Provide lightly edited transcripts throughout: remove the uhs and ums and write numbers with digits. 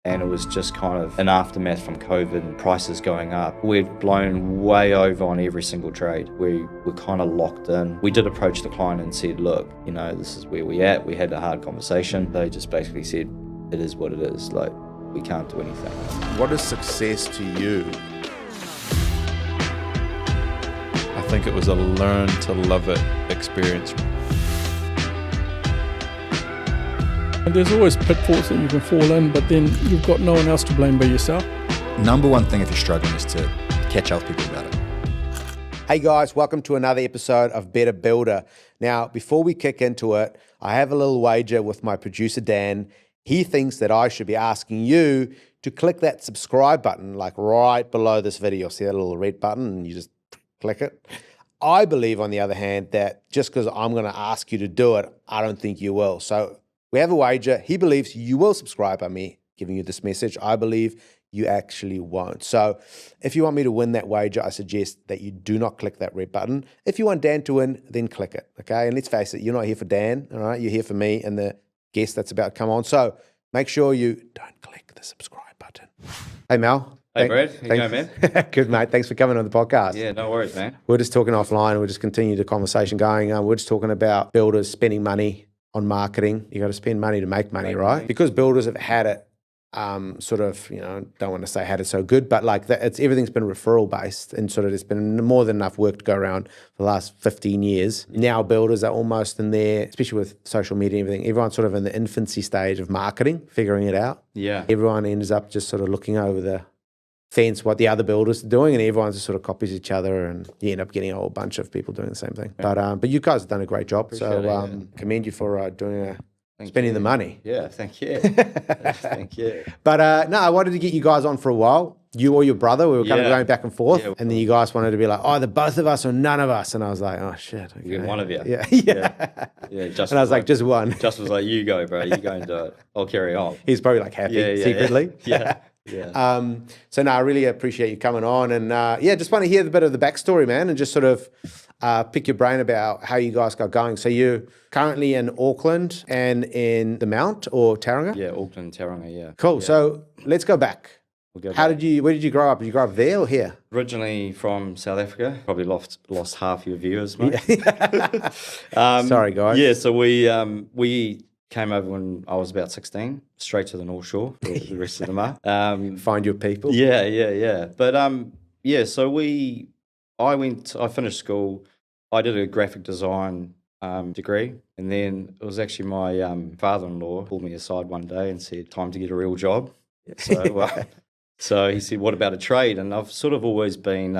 And it was just kind of an aftermath from COVID and prices going up. We'd blown way over on every single trade. We were kind of locked in. We did approach the client and said, look, you know, this is where we're at. We had a hard conversation. They just basically said, it is what it is. Like, we can't do anything. What is success to you? I think it was a learn to love it experience. And there's always pitfalls that you can fall in, but then you've got no one else to blame but yourself. Number one thing if you're struggling is to catch other people about it. Hey guys, welcome to another episode of Better Builder. Now, before we kick into it, I have a little wager with my producer, Dan. He thinks that I should be asking you to click that subscribe button, like right below this video. See that little red button and you just click it? I believe, on the other hand, that just because I'm going to ask you to do it, I don't think you will. So we have a wager. He believes you will subscribe by me giving you this message. I believe you actually won't. So if you want me to win that wager, I suggest that you do not click that red button. If you want Dan to win, then click it, okay? And let's face it, you're not here for Dan, all right? You're here for me and the guest that's about to come on. So make sure you don't click the subscribe button. Hey, Mel. Hey, Brad. How you going, man? Good, mate. Thanks for coming on the podcast. Yeah, no worries, man. We're just talking offline. We'll just continue the conversation going. We're just talking about builders spending money on marketing. You got to spend money to make money, right? Because builders have had it sort of, you know, don't want to say had it so good, but like that, everything's been referral based, and sort of there's been more than enough work to go around for the last 15 years. Now builders are almost in there, especially with social media and everything, everyone's sort of in the infancy stage of marketing, figuring it out. Yeah. Everyone ends up just sort of looking over the fence what the other builders are doing, and everyone just sort of copies each other, and you end up getting a whole bunch of people doing the same thing. But you guys have done a great job. Appreciate it. Commend you for spending the money. Yeah, thank you. Thank you. But no, I wanted to get you guys on for a while. You or your brother, we were kind of going back and forth. Yeah. And then you guys wanted to be like, either both of us or none of us. And I was like, oh shit. Okay. You get one of you. Yeah. Yeah. Justin And I was like, just one. Justin was like, you go, bro. You go and do it. I'll carry on. He's probably like happy secretly. Yeah. Yeah. So no, I really appreciate you coming on, and just want to hear a bit of the backstory, man, and just sort of pick your brain about how you guys got going. So you're currently in Auckland and in the Mount or Tauranga? Yeah, Auckland, Tauranga, yeah. Cool. Yeah. so let's go back. We'll go Where back. did you grow up? Did you grow up there or here? Originally from South Africa. Probably lost half your viewers, mate. Sorry, guys. Yeah, so we came over when I was about 16, straight to the North Shore. The rest of them are. Find your people. Yeah. But so I finished school. I did a graphic design degree, and then it was actually my father-in-law pulled me aside one day and said, "Time to get a real job." So, so he said, "What about a trade?" And I've sort of always been.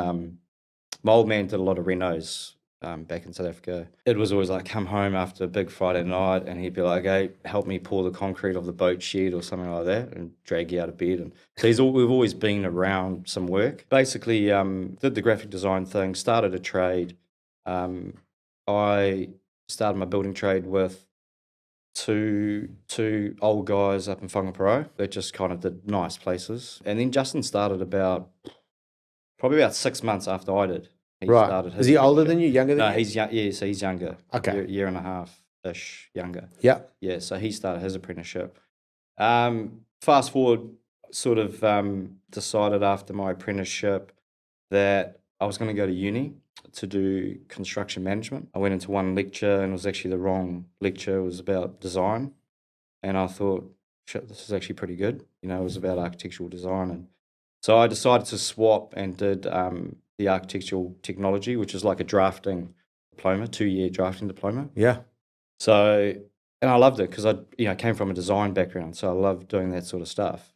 My old man did a lot of renos back in South Africa. It was always like come home after a big Friday night, and he'd be like, "Okay, help me pour the concrete of the boat shed or something like that," and drag you out of bed. And so we've always been around some work. Basically, did the graphic design thing, started a trade. I started my building trade with two old guys up in Whangaparo that just kind of did nice places. And then Justin started probably about 6 months after I did. He started his Is he older apprenticeship. than you? Younger than No, you? he's young. Yeah, so he's younger. Okay. Year and a half-ish younger. Yeah. Yeah, so he started his apprenticeship. Fast forward, sort of decided after my apprenticeship that I was going to go to uni to do construction management. I went into one lecture, and it was actually the wrong lecture. It was about design. And I thought, shit, this is actually pretty good. You know, it was about architectural design. And so I decided to swap and did the architectural technology, which is like a drafting diploma, 2-year drafting diploma. Yeah. So, and I loved it because I came from a design background, so I loved doing that sort of stuff.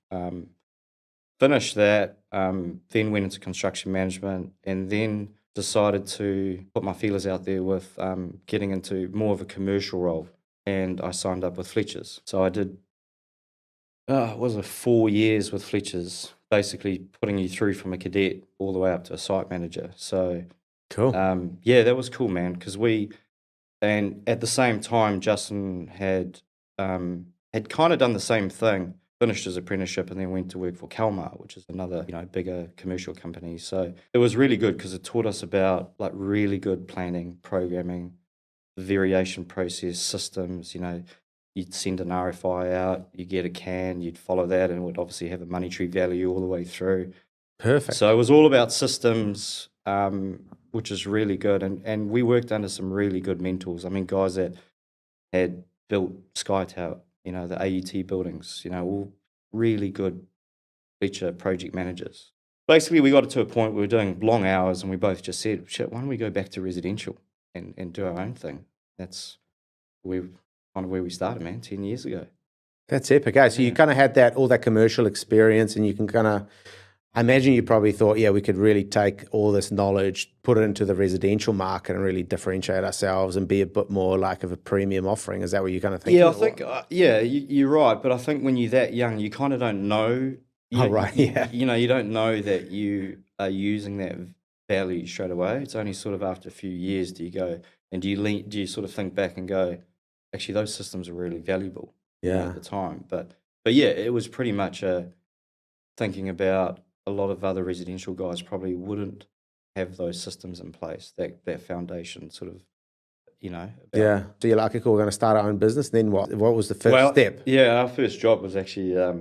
Finished that, then went into construction management, and then decided to put my feelers out there with getting into more of a commercial role, and I signed up with Fletcher's. So I did, 4 years with Fletcher's, basically putting you through from a cadet all the way up to a site manager. So Cool. that was cool, man, because and at the same time, Justin had kind of done the same thing, finished his apprenticeship, and then went to work for Kalmar, which is another, bigger commercial company. So it was really good because it taught us about like really good planning, programming, the variation process, systems, you'd send an RFI out, you get a can, you'd follow that, and it would obviously have a monetary value all the way through. Perfect. So it was all about systems, which is really good. And we worked under some really good mentors. I mean, guys that had built Sky Tower, the AUT buildings, all really good feature project managers. Basically, we got to a point where we were doing long hours, and we both just said, shit, why don't we go back to residential and do our own thing? That's kind of where we started, man, 10 years ago. That's epic. So you kind of had all that commercial experience, and you can kind of, I imagine you probably thought, we could really take all this knowledge, put it into the residential market and really differentiate ourselves and be a bit more like of a premium offering. Is that what you kind of think? Yeah, I think, you're right. But I think when you're that young, you kind of don't know. You don't know that you are using that value straight away. It's only sort of after a few years do you go, and do you sort of think back and go, actually, those systems are really valuable at the time. But yeah, it was pretty much thinking about a lot of other residential guys probably wouldn't have those systems in place, that foundation sort of, So you're like, cool, we're going to start our own business. Then what was the first step? Yeah, our first job was actually a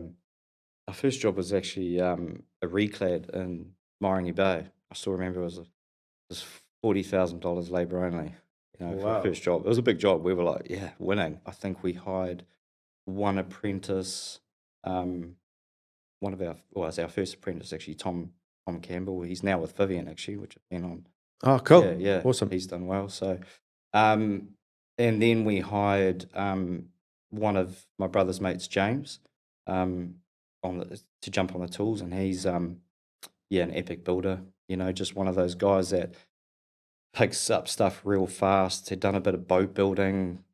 Reclad in Moringi Bay. I still remember it was $40,000 labour only, for the first job. It was a big job. We were like, winning. I think we hired one apprentice, it was our first apprentice actually, Tom Campbell. He's now with Vivian actually, which I've been on. Oh, cool. Yeah. Awesome. He's done well. So, and then we hired one of my brother's mates, James, to jump on the tools, and he's an epic builder. Just one of those guys that picks up stuff real fast. He'd done a bit of boat building,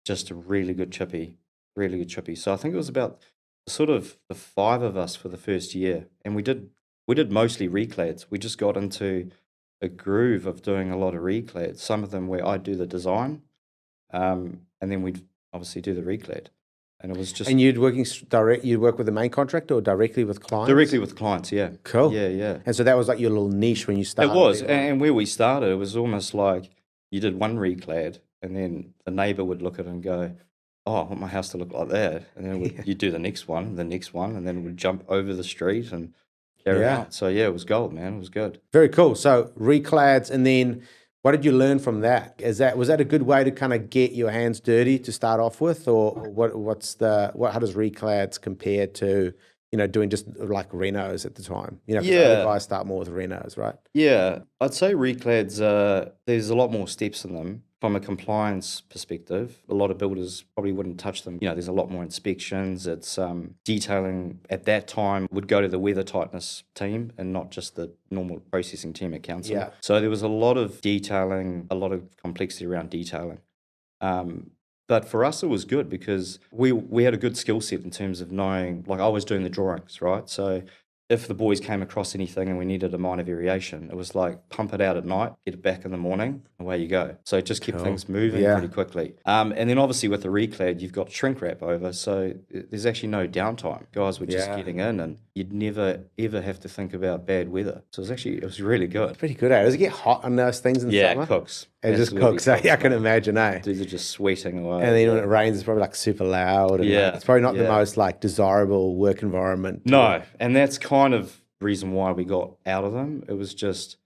just a really good chippy. So I think it was about sort of the 5 of us for the first year, and we did mostly Reclads. We just got into a groove of doing a lot of Reclads. Some of them where I'd do the design, and then we'd obviously do the Reclad. And it was just. And you'd work with the main contractor or directly with clients? Directly with clients, yeah. Cool. Yeah. And so that was like your little niche when you started? It was, and where we started, it was almost like you did one Reclad, and then the neighbour would look at it and go, oh, I want my house to look like that. And then you'd do the next one, and then we'd jump over the street and carry on. So, it was gold, man. It was good. Very cool. So, Reclads, and then what did you learn from that? Was that a good way to kind of get your hands dirty to start off with? Or how does Reclads compare to, doing just like renos at the time? Because other guys start more with renos, right? Yeah. I'd say Reclads, there's a lot more steps in them. From a compliance perspective, a lot of builders probably wouldn't touch them. There's a lot more inspections. It's detailing at that time would go to the weather tightness team and not just the normal processing team at council. Yeah. So there was a lot of detailing, a lot of complexity around detailing. But for us, it was good because we had a good skill set in terms of knowing, like I was doing the drawings, right? So if the boys came across anything and we needed a minor variation, it was like pump it out at night, get it back in the morning, away you go. So it just kept things moving pretty quickly. And then obviously with the Reclad, you've got shrink wrap over, so there's actually no downtime. Guys were just getting in, and you'd never ever have to think about bad weather. So it was really good. Pretty good. Does it get hot on those things in the summer? Yeah, it cooks. It just cooks. I can imagine, Dudes are just sweating away. And then when it rains, it's probably like super loud. And it's probably not the most like desirable work environment. No, and that's kind of the reason why we got out of them. It was just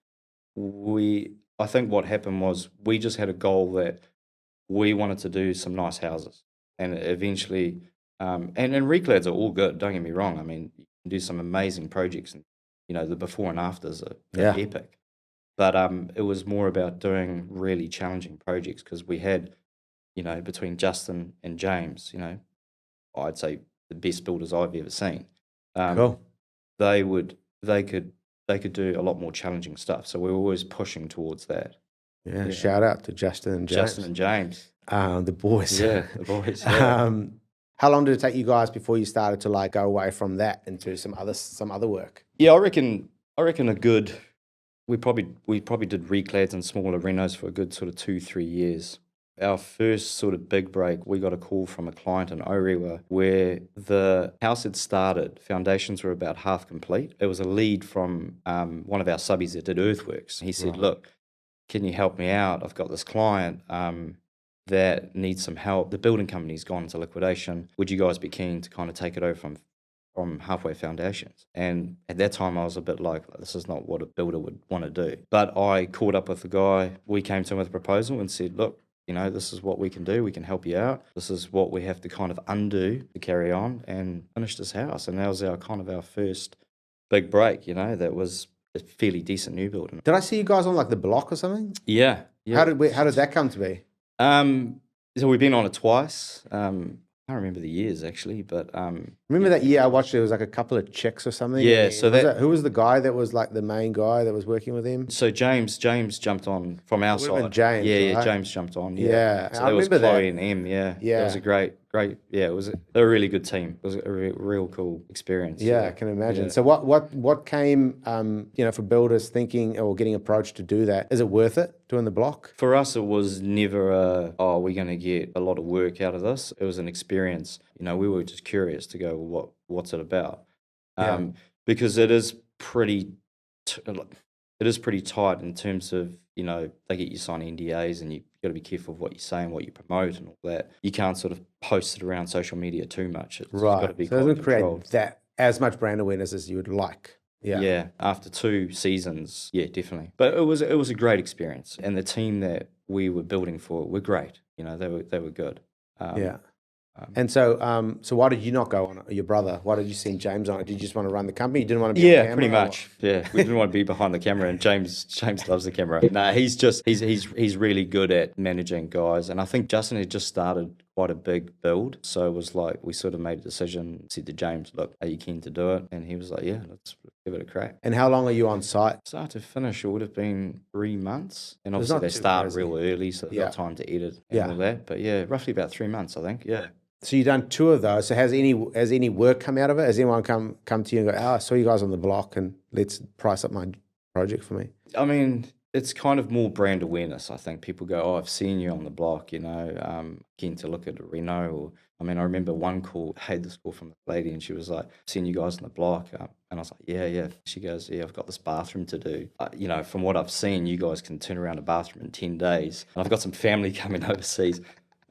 I think what happened was we just had a goal that we wanted to do some nice houses, and eventually, and Reclads are all good. Don't get me wrong. I mean, you can do some amazing projects, and the before and afters are epic. But it was more about doing really challenging projects because we had, between Justin and James, I'd say the best builders I've ever seen. Cool. They could do a lot more challenging stuff. So we were always pushing towards that. Yeah. Shout out to Justin and James. The boys. Yeah, the boys. Yeah. How long did it take you guys before you started to like go away from that into some other work? Yeah, I reckon a good. We probably did Reclads and smaller renos for a good sort of 2-3 years. Our first sort of big break, we got a call from a client in Orewa where the house had started, foundations were about half complete. It was a lead from one of our subbies that did earthworks. He said, look, can you help me out? I've got this client, that needs some help. The building company's gone into liquidation. Would you guys be keen to kind of take it over from Halfway Foundations? And at that time I was a bit like, this is not what a builder would want to do. But I caught up with the guy. We came to him with a proposal and said, look, this is what we can do. We can help you out. This is what we have to kind of undo to carry on and finish this house. And that was our first big break, that was a fairly decent new building. Did I see you guys on like the block or something? Yeah. How did that come to be? So we've been on it twice. I can't remember the years actually, but remember that year I watched it was like a couple of chicks or something. Yeah, so who was the guy that was like the main guy that was working with him? So James jumped on from our side. James, yeah, right? James jumped on. Yeah, so I that was remember Chloe that. and Em. Yeah, Yeah. it was a great. Yeah, they were a really good team. It was a real cool experience. Yeah, I can imagine. Yeah. So what came, for builders thinking or getting approached to do that? Is it worth it doing the block? For us, it was never we're going to get a lot of work out of this. It was an experience. We were just curious to go, well, what's it about? Because it is pretty tight in terms of, they get you sign NDAs and you got to be careful of what you say and what you promote and all that. You can't sort of post it around social media too much. It's got to be So it doesn't create controlled. that as much brand awareness as you would like. Yeah. After 2 seasons, yeah, definitely. But it was a great experience, and the team that we were building for were great. They were good. And so why did you not go on it? Your brother? Why did you send James on it? Did you just want to run the company? You didn't want to be on camera? Pretty much. Yeah, we didn't want to be behind the camera, and James loves the camera. No, he's really good at managing guys, and I think Justin had just started quite a big build, so it was like we sort of made a decision. Said to James, "Look, are you keen to do it?" And he was like, "Yeah, let's give it a crack." And how long are you on site? Start to finish, it would have been 3 months, and obviously they start real early, so they've got time to edit and all that. But yeah, roughly about 3 months, I think. Yeah. So you've done 2 of those. So has any work come out of it? Has anyone come to you and go, I saw you guys on the block and let's price up my project for me? I mean, it's kind of more brand awareness. I think people go, I've seen you on the block, keen to look at a reno. Or, I remember one call, I had this call from a lady and she was like, seen you guys on the block. And I was like, yeah. She goes, I've got this bathroom to do. From what I've seen, you guys can turn around a bathroom in 10 days. And I've got some family coming overseas.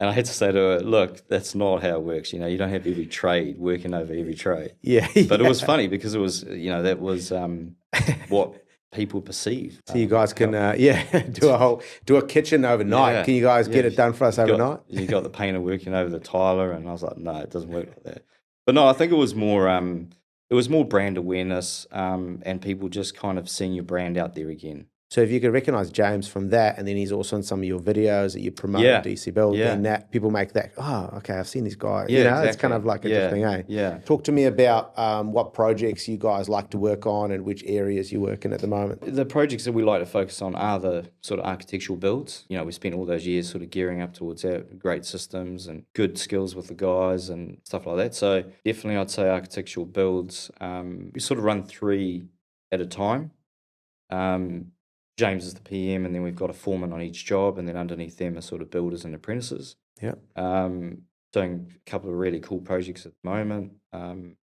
And I had to say to her, look, that's not how it works. You don't have every trade working over every trade. Yeah. But it was funny because it was, that was what people perceive. So you guys can, do a kitchen overnight. Yeah. Can you guys get it done for us overnight? You got the painter working over the tiler, and I was like, no, it doesn't work like that. But no, I think it was more brand awareness, and people just kind of seeing your brand out there again. So if you could recognize James from that, and then he's also in some of your videos that you promote on DC Build, then that people make that, okay, I've seen this guy. Yeah, exactly. It's kind of like a different thing, eh? Yeah. Talk to me about what projects you guys like to work on and which areas you work in at the moment. The projects that we like to focus on are the sort of architectural builds. We spent all those years sort of gearing up towards that, great systems and good skills with the guys and stuff like that. So definitely I'd say architectural builds. We sort of run 3 at a time. James is the PM, and then we've got a foreman on each job, and then underneath them are sort of builders and apprentices. Yeah. Doing a couple of really cool projects at the moment.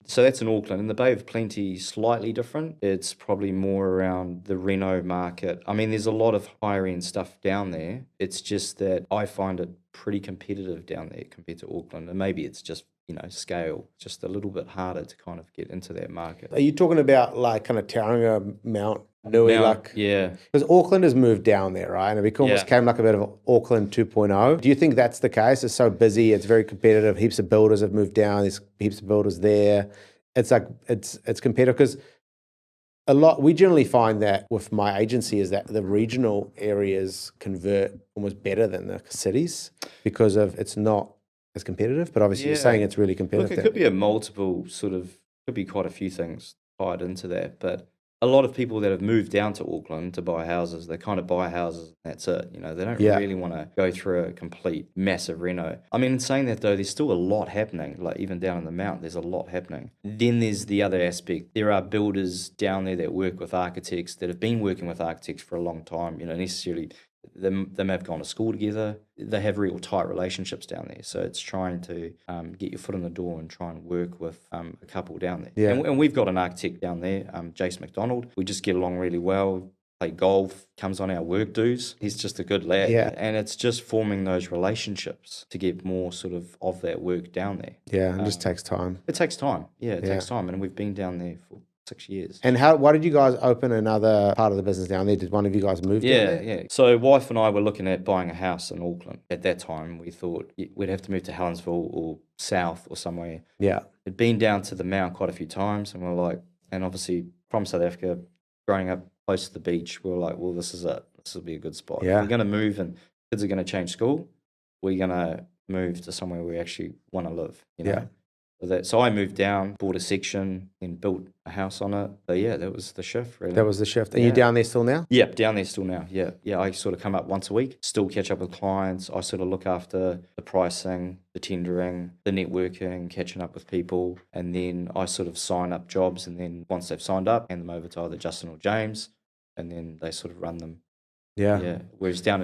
So that's in Auckland. In the Bay of Plenty, slightly different. It's probably more around the reno market. There's a lot of higher end stuff down there. It's just that I find it pretty competitive down there compared to Auckland, and maybe it's just scale, just a little bit harder to kind of get into that market. Are you talking about like kind of Tauranga, Mount Nui? Yeah. Because Auckland has moved down there, right? And it almost came like a bit of Auckland 2.0. Do you think that's the case? It's so busy, it's very competitive. Heaps of builders have moved down. There's heaps of builders there. It's like it's competitive because we generally find that with my agency is that the regional areas convert almost better than the cities because of it's not as competitive, but obviously you're saying it's really competitive. Look, it could be could be quite a few things tied into that, but a lot of people that have moved down to Auckland to buy houses, they kind of buy houses and that's it. They don't really want to go through a complete massive reno. In saying that though, there's still a lot happening, like even down in the Mount, there's a lot happening. Then there's the other aspect. There are builders down there that work with architects that have been working with architects for a long time, necessarily they may have gone to school together. They have real tight relationships down there. So it's trying to get your foot in the door and try and work with a couple down there. Yeah. And we've got an architect down there, Jason McDonald. We just get along really well. play golf, comes on our work dues. He's just a good lad. Yeah. And it's just forming those relationships to get more sort of that work down there. Yeah, it just takes time. It takes time. Yeah, it Yeah. takes time. And we've been down there for 6 years. And why did you guys open another part of the business down there? Did one of you guys move down there? Yeah. So wife and I were looking at buying a house in Auckland. At that time, we thought we'd have to move to Helensville or south or somewhere. Yeah. Had been down to the Mount quite a few times, and we're like, and obviously from South Africa, growing up close to the beach, we were like, well, this is it. This will be a good spot. Yeah. If we're going to move and kids are going to change school, we're going to move to somewhere we actually want to live, you know? Yeah. So I moved down, bought a section, and built a house on it. But yeah, that was the shift, really. That was the shift. And you down there still now? Yeah, down there still now. Yeah. I sort of come up once a week, still catch up with clients. I sort of look after the pricing, the tendering, the networking, catching up with people. And then I sort of sign up jobs. And then once they've signed up, hand them over to either Justin or James. And then they sort of run them. Yeah. Whereas down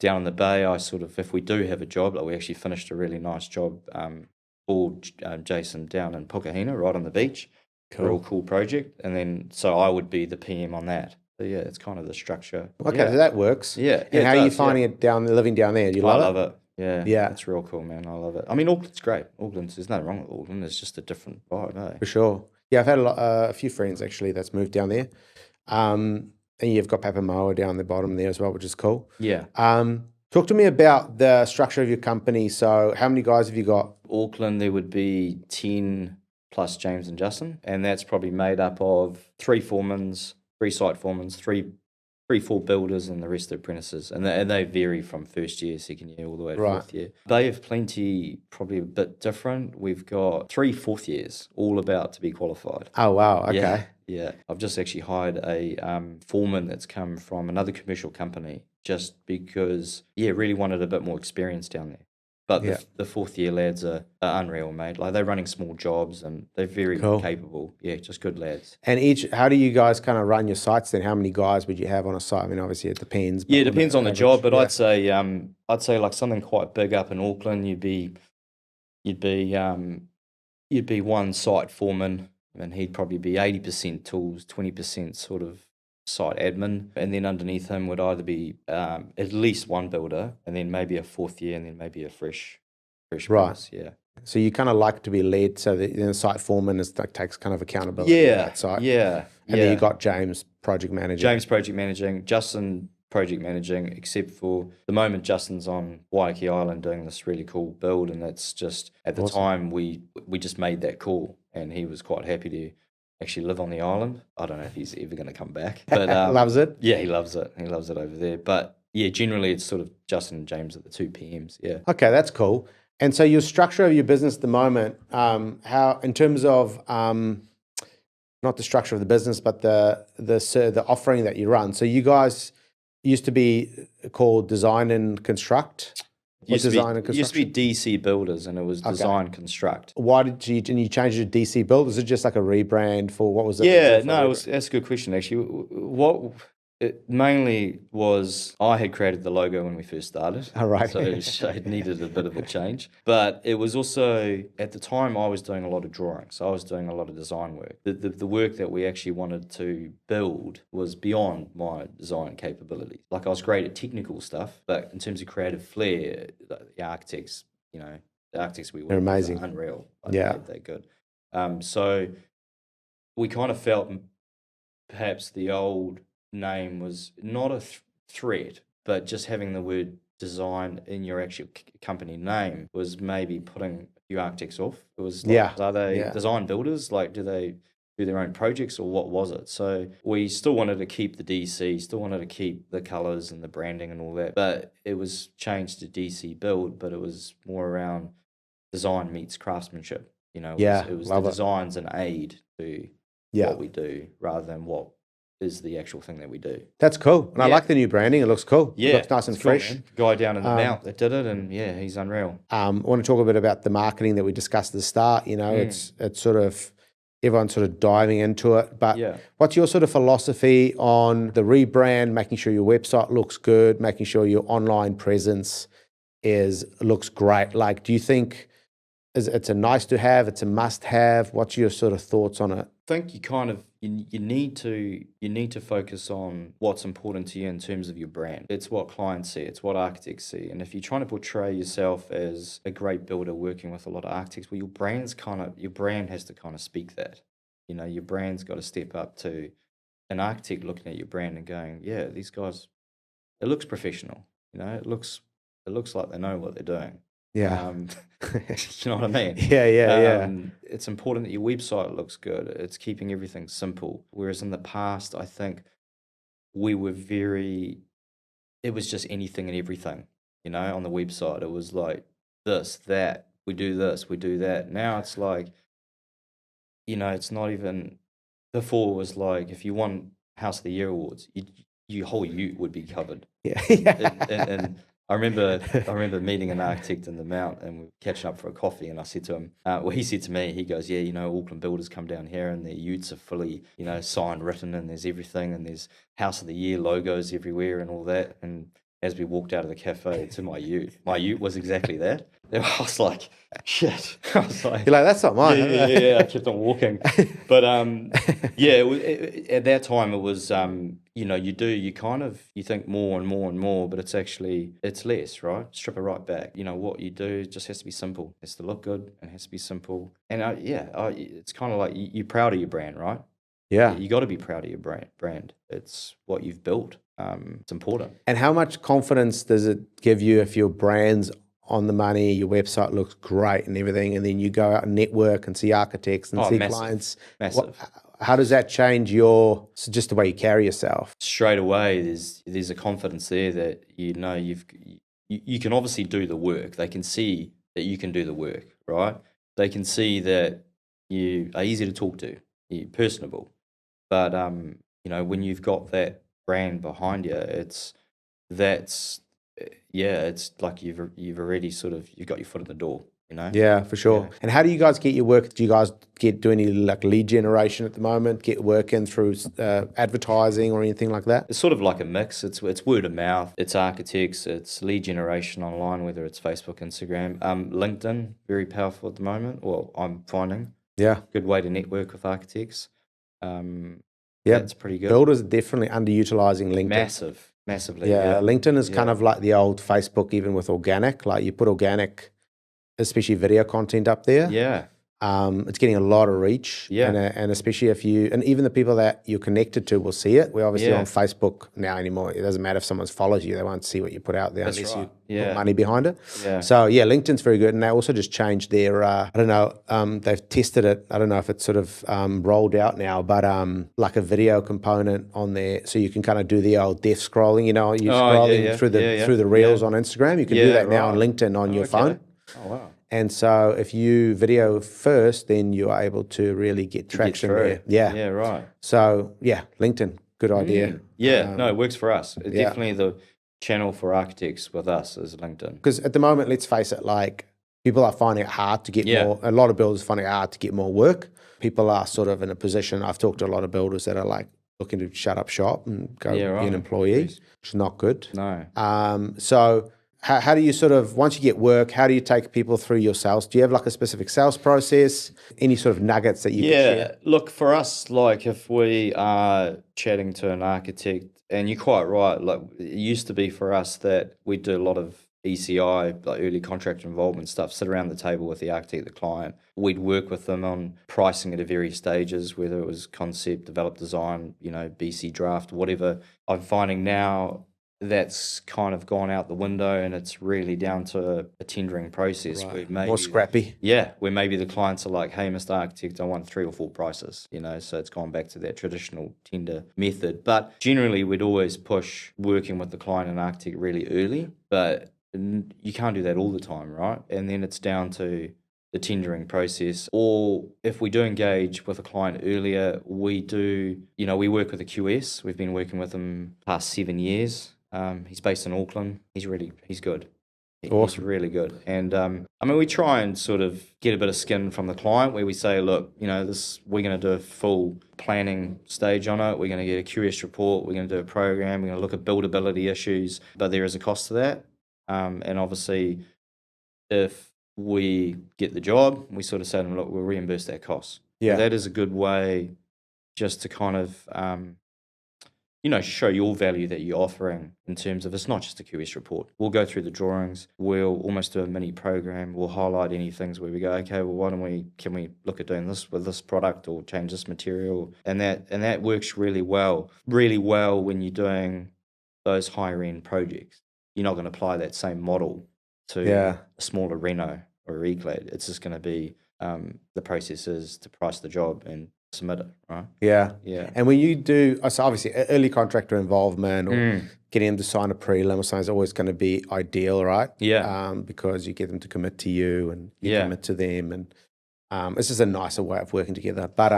in the Bay, I sort of, if we do have a job, like we actually finished a really nice job for Jason down in Pukahina, right on the beach. Cool. Real cool project. And then, so I would be the PM on that. So yeah, it's kind of the structure. Okay, Yeah. so that works. Yeah. And how are you does, finding it living down there? Do you I love love it. Yeah. Yeah. It's real cool, man. I love it. I mean, Auckland's great. There's nothing wrong with Auckland. It's just a different vibe, eh? For sure. Yeah, I've had a few friends actually that's moved down there. And you've got Papamoa down the bottom there as well, which is cool. Yeah. Talk to me about the structure of your company. So how many guys have you got? Auckland, there would be 10 plus James and Justin, and that's probably made up of 3 foremans, 3 site foremans, 4 builders, and the rest are apprentices. And they vary from first year, second year, all the way to Right. 4th year. Bay of Plenty, probably a bit different. We've got 3 4th years, all about to be qualified. Oh, wow. Okay. Yeah. I've just actually hired a foreman that's come from another commercial company just because, really wanted a bit more experience down there. But the 4th year lads are unreal, mate. Like, they're running small jobs and they're very capable. Yeah, just good lads. And how do you guys kind of run your sites then? How many guys would you have on a site? I mean, obviously it depends. Yeah, it depends on the job, but I'd say like something quite big up in Auckland, you'd be one site foreman, and he'd probably be 80% tools, 20% sort of site admin, and then underneath him would either be at least one builder, and then maybe a 4th year, and then maybe a fresh Right. boss, yeah. So you kind of like to be led, so the site foreman takes kind of accountability Yeah, on that site. yeah. And then you got James, project manager. James project managing, Justin project managing, except for the moment Justin's on Waiheke Island doing this really cool build, and that's just, at the time, we just made that call, and he was quite happy to actually live on the island. I don't know if he's ever going to come back, but Loves it. Yeah, he loves it. He loves it over there. But yeah, generally it's sort of Justin and James are the 2 PMs. Yeah. Okay, that's cool. And so your structure of your business at the moment, how in terms of not the structure of the business, but the offering that you run. So you guys used to be called Design and Construct. Used to be DC Builders, and it was Design Construct. Why did you change it to DC Build? Was it just like a rebrand for what was it? Yeah, no, that's a good question actually. What it mainly was, I had created the logo when we first started. All right. So it needed a bit of a change. But it was also, at the time, I was doing a lot of drawing. So I was doing a lot of design work. The work that we actually wanted to build was beyond my design capabilities. Like, I was great at technical stuff, but in terms of creative flair, the architects, the architects we work They're with amazing. are unreal. Yeah. They're good. So we kind of felt perhaps the old name was not a threat, but just having the word design in your actual company name was maybe putting a few architects off. It was like, are they design builders? Like, do they do their own projects, or what was it? So we still wanted to keep the DC, still wanted to keep the colours and the branding and all that, but it was changed to DC Build, but it was more around design meets craftsmanship. It was the design's an aid to what we do rather than what is the actual thing that we do. That's cool. And I like the new branding. It looks cool. Yeah. It looks nice and fresh. Cool, guy down in the Mount that did it, and yeah, he's unreal. I want to talk a bit about the marketing that we discussed at the start. It's sort of, everyone's sort of diving into it. But what's your sort of philosophy on the rebrand, making sure your website looks good, making sure your online presence looks great? Like, do you think it's a nice to have, it's a must have? What's your sort of thoughts on it? I think you need to focus on what's important to you in terms of your brand. It's what clients see, it's what architects see. And if you're trying to portray yourself as a great builder working with a lot of architects, well, your brand has to kind of speak that. Your brand's got to step up to an architect looking at your brand and going, yeah, these guys, it looks professional. It looks like they know what they're doing. Yeah. You know what I mean? Yeah. It's important that your website looks good. It's keeping everything simple. Whereas in the past, I think we were it was just anything and everything, on the website. It was like this, that, we do this, we do that. Now it's like, it's not even, before it was like, if you won House of the Year awards, your whole ute would be covered. Yeah. And I remember meeting an architect in the Mount, and we were catching up for a coffee, and I said to him, he said to me, he goes, yeah, Auckland builders come down here and their utes are fully, signed, written, and there's everything, and there's House of the Year logos everywhere and all that. And as we walked out of the cafe to my ute was exactly that. I was like, shit. I was like, You're like, that's not mine. Yeah. I kept on walking. But at that time it was, you think more and more and more, but it's less, right? Strip it right back. What you do just has to be simple. It has to look good and it has to be simple. And it's kind of like you're proud of your brand, right? Yeah. You got to be proud of your brand. It's what you've built. It's important. And how much confidence does it give you if your brand's on the money, your website looks great and everything, and then you go out and network and see architects and see clients? Massive. How does that change just the way you carry yourself? Straight away, there's a confidence there that you can obviously do the work. They can see that you can do the work, right? They can see that you are easy to talk to, you're personable. But when you've got that brand behind you, it's like you've already you've got your foot in the door, Yeah, for sure. Yeah. And how do you guys get your work? Do you guys do any like lead generation at the moment? Get work in through advertising or anything like that? It's sort of like a mix. It's word of mouth. It's architects. It's lead generation online, whether it's Facebook, Instagram, LinkedIn. Very powerful at the moment. Well, I'm finding good way to network with architects. Yeah, it's pretty good. Builders are definitely underutilizing LinkedIn. Massively. Yeah, LinkedIn is kind of like the old Facebook, even with organic. Like you put organic, especially video content up there. Yeah. It's getting a lot of reach. Yeah. And especially and even the people that you're connected to will see it. We're obviously on Facebook now anymore. It doesn't matter if someone follows you, they won't see what you put out there unless you put money behind it. Yeah. So yeah, LinkedIn's very good. And they also just changed their, they've tested it. I don't know if it's sort of rolled out now, but like a video component on there. So you can kind of do the old death scrolling, you scrolling through the reels on Instagram. You can do that now on LinkedIn on your phone. Oh, wow. And so if you video first, then you are able to really get traction there. Yeah. Yeah, right. So yeah, LinkedIn, good idea. Yeah, no, it works for us. Definitely the channel for architects with us is LinkedIn. Because at the moment, let's face it, like people are finding it hard to get more, a lot of builders are finding it hard to get more work. People are sort of in a position, I've talked to a lot of builders that are like looking to shut up shop and go be an employee, which is not good. No. So how do you sort of, once you get work, how do you take people through your sales? Do you have like a specific sales process? Any sort of nuggets that you can share? Look, for us, like if we are chatting to an architect, and you're quite right, like it used to be for us that we do a lot of ECI, like early contractor involvement stuff, sit around the table with the architect, the client. We'd work with them on pricing at various stages, whether it was concept, develop, design, BC draft, whatever. I'm finding now that's kind of gone out the window, and it's really down to a tendering process. Right. Where More scrappy. Yeah, where maybe the clients are like, hey, Mr. Architect, I want 3 or 4 prices, so it's gone back to that traditional tender method. But generally, we'd always push working with the client and architect really early, but you can't do that all the time, right? And then it's down to the tendering process. Or if we do engage with a client earlier, we do, we work with a QS. We've been working with him past 7 years. He's based in Auckland. He's good. Awesome. He's really good. And we try and sort of get a bit of skin from the client where we say, look, we're going to do a full planning stage on it. We're going to get a QS report. We're going to do a program. We're going to look at buildability issues, but there is a cost to that. And obviously, if we get the job, we sort of say to them, look, we'll reimburse that cost. Yeah. That is a good way just to kind of, show your value that you're offering in terms of it's not just a QS report. We'll go through the drawings. We'll almost do a mini program. We'll highlight any things where we go, okay, well, can we look at doing this with this product or change this material? And that works really well when you're doing those higher end projects. You're not going to apply that same model to a smaller Reno or a Reclad. It's just going to be the process is to price the job and submit it, right? Yeah. Yeah. And when you do, so obviously early contractor involvement or getting them to sign a prelim or something is always going to be ideal, right? Yeah. Because you get them to commit to you and you commit to them, and it's just a nicer way of working together. But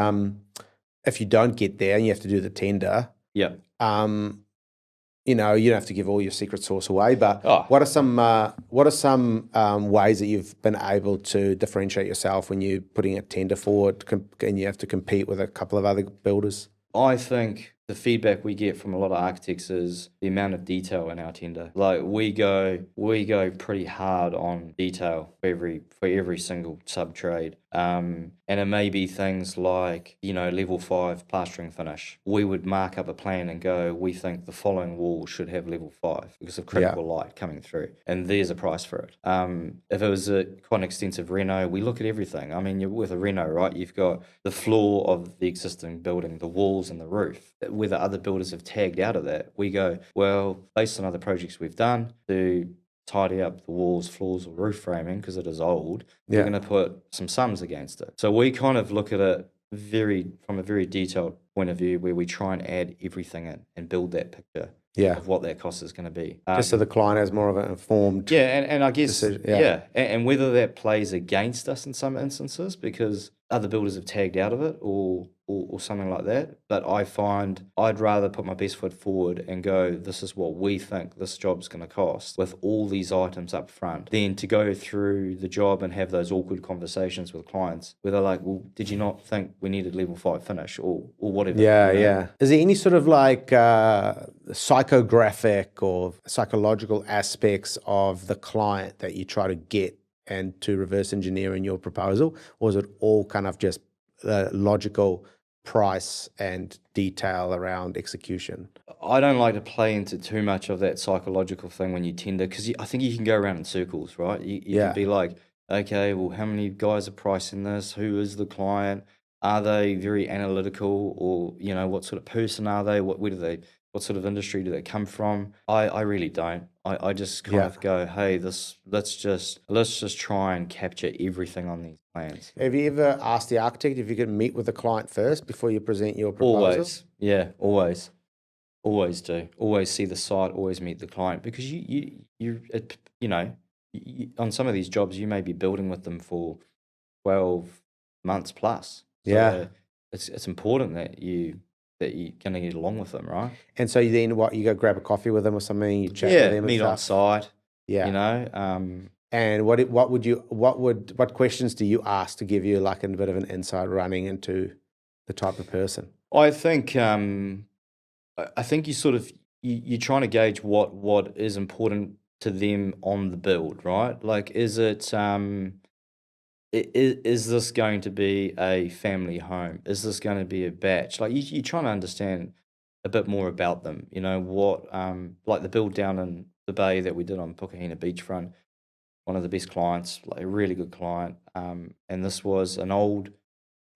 if you don't get there and you have to do the tender, you don't have to give all your secret sauce away, but what are some ways that you've been able to differentiate yourself when you're putting a tender forward and you have to compete with a couple of other builders? I think the feedback we get from a lot of architects is the amount of detail in our tender. Like we go pretty hard on detail for every single sub trade. And it may be things like, level 5 plastering finish. We would mark up a plan and go, we think the following wall should have level 5 because of critical light coming through. And there's a price for it. If it was quite an extensive reno, we look at everything. I mean, with a reno, right, you've got the floor of the existing building, the walls and the roof. Whether other builders have tagged out of that, we go, well, based on other projects we've done, to tidy up the walls, floors, or roof framing because it is old, we're going to put some sums against it. So we kind of look at it from a very detailed point of view where we try and add everything in and build that picture of what that cost is going to be. Just so the client has more of an informed and I guess, decision. And whether that plays against us in some instances because other builders have tagged out of it or something like that. But I find I'd rather put my best foot forward and go, this is what we think this job's going to cost with all these items up front, than to go through the job and have those awkward conversations with clients where they're like, well, did you not think we needed level 5 finish or whatever? Yeah. Is there any sort of like psychographic or psychological aspects of the client that you try to get and to reverse engineer in your proposal? Or is it all kind of just logical price and detail around execution? I don't like to play into too much of that psychological thing when you tender because I think you can go around in circles, right? You can be like, okay, well, how many guys are pricing this? Who is the client? Are they very analytical or, what sort of person are they? What sort of industry do they come from? I really don't. I just kind of go, hey, let's just try and capture everything on these plans. Have you ever asked the architect if you could meet with the client first before you present your proposal? Always. Yeah, always. Always do. Always see the site, always meet the client because you on some of these jobs you may be building with them for 12 months plus. So it's important that you're going to get along with them, right? And so you go grab a coffee with them or something, you chat with them, meet on site. And what questions do you ask to give you like a bit of an insight running into the type of person? I think you sort of you're trying to gauge what is important to them on the build, right? Like, is it is this going to be a family home? Is this going to be a batch? Like you're trying to understand a bit more about them. What like the build down in the bay that we did on Pukahina beachfront. One of the best clients, like a really good client, and this was an old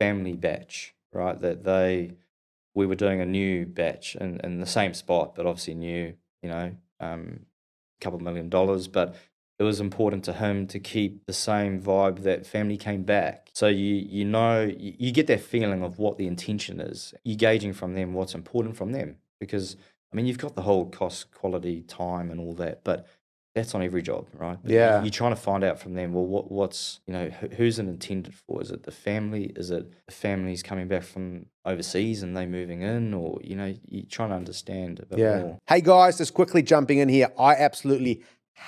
family batch, right? We were doing a new batch in the same spot, but obviously new, couple $1 million, but it was important to him to keep the same vibe that family came back. So you get that feeling of what the intention is. You're gauging from them what's important from them because, you've got the whole cost, quality, time and all that, but that's on every job, right? But you're trying to find out from them, well, what's, who's it intended for? Is it the family? Is it the families coming back from overseas and they moving in? Or, you're trying to understand a bit more. Hey guys, just quickly jumping in here. I absolutely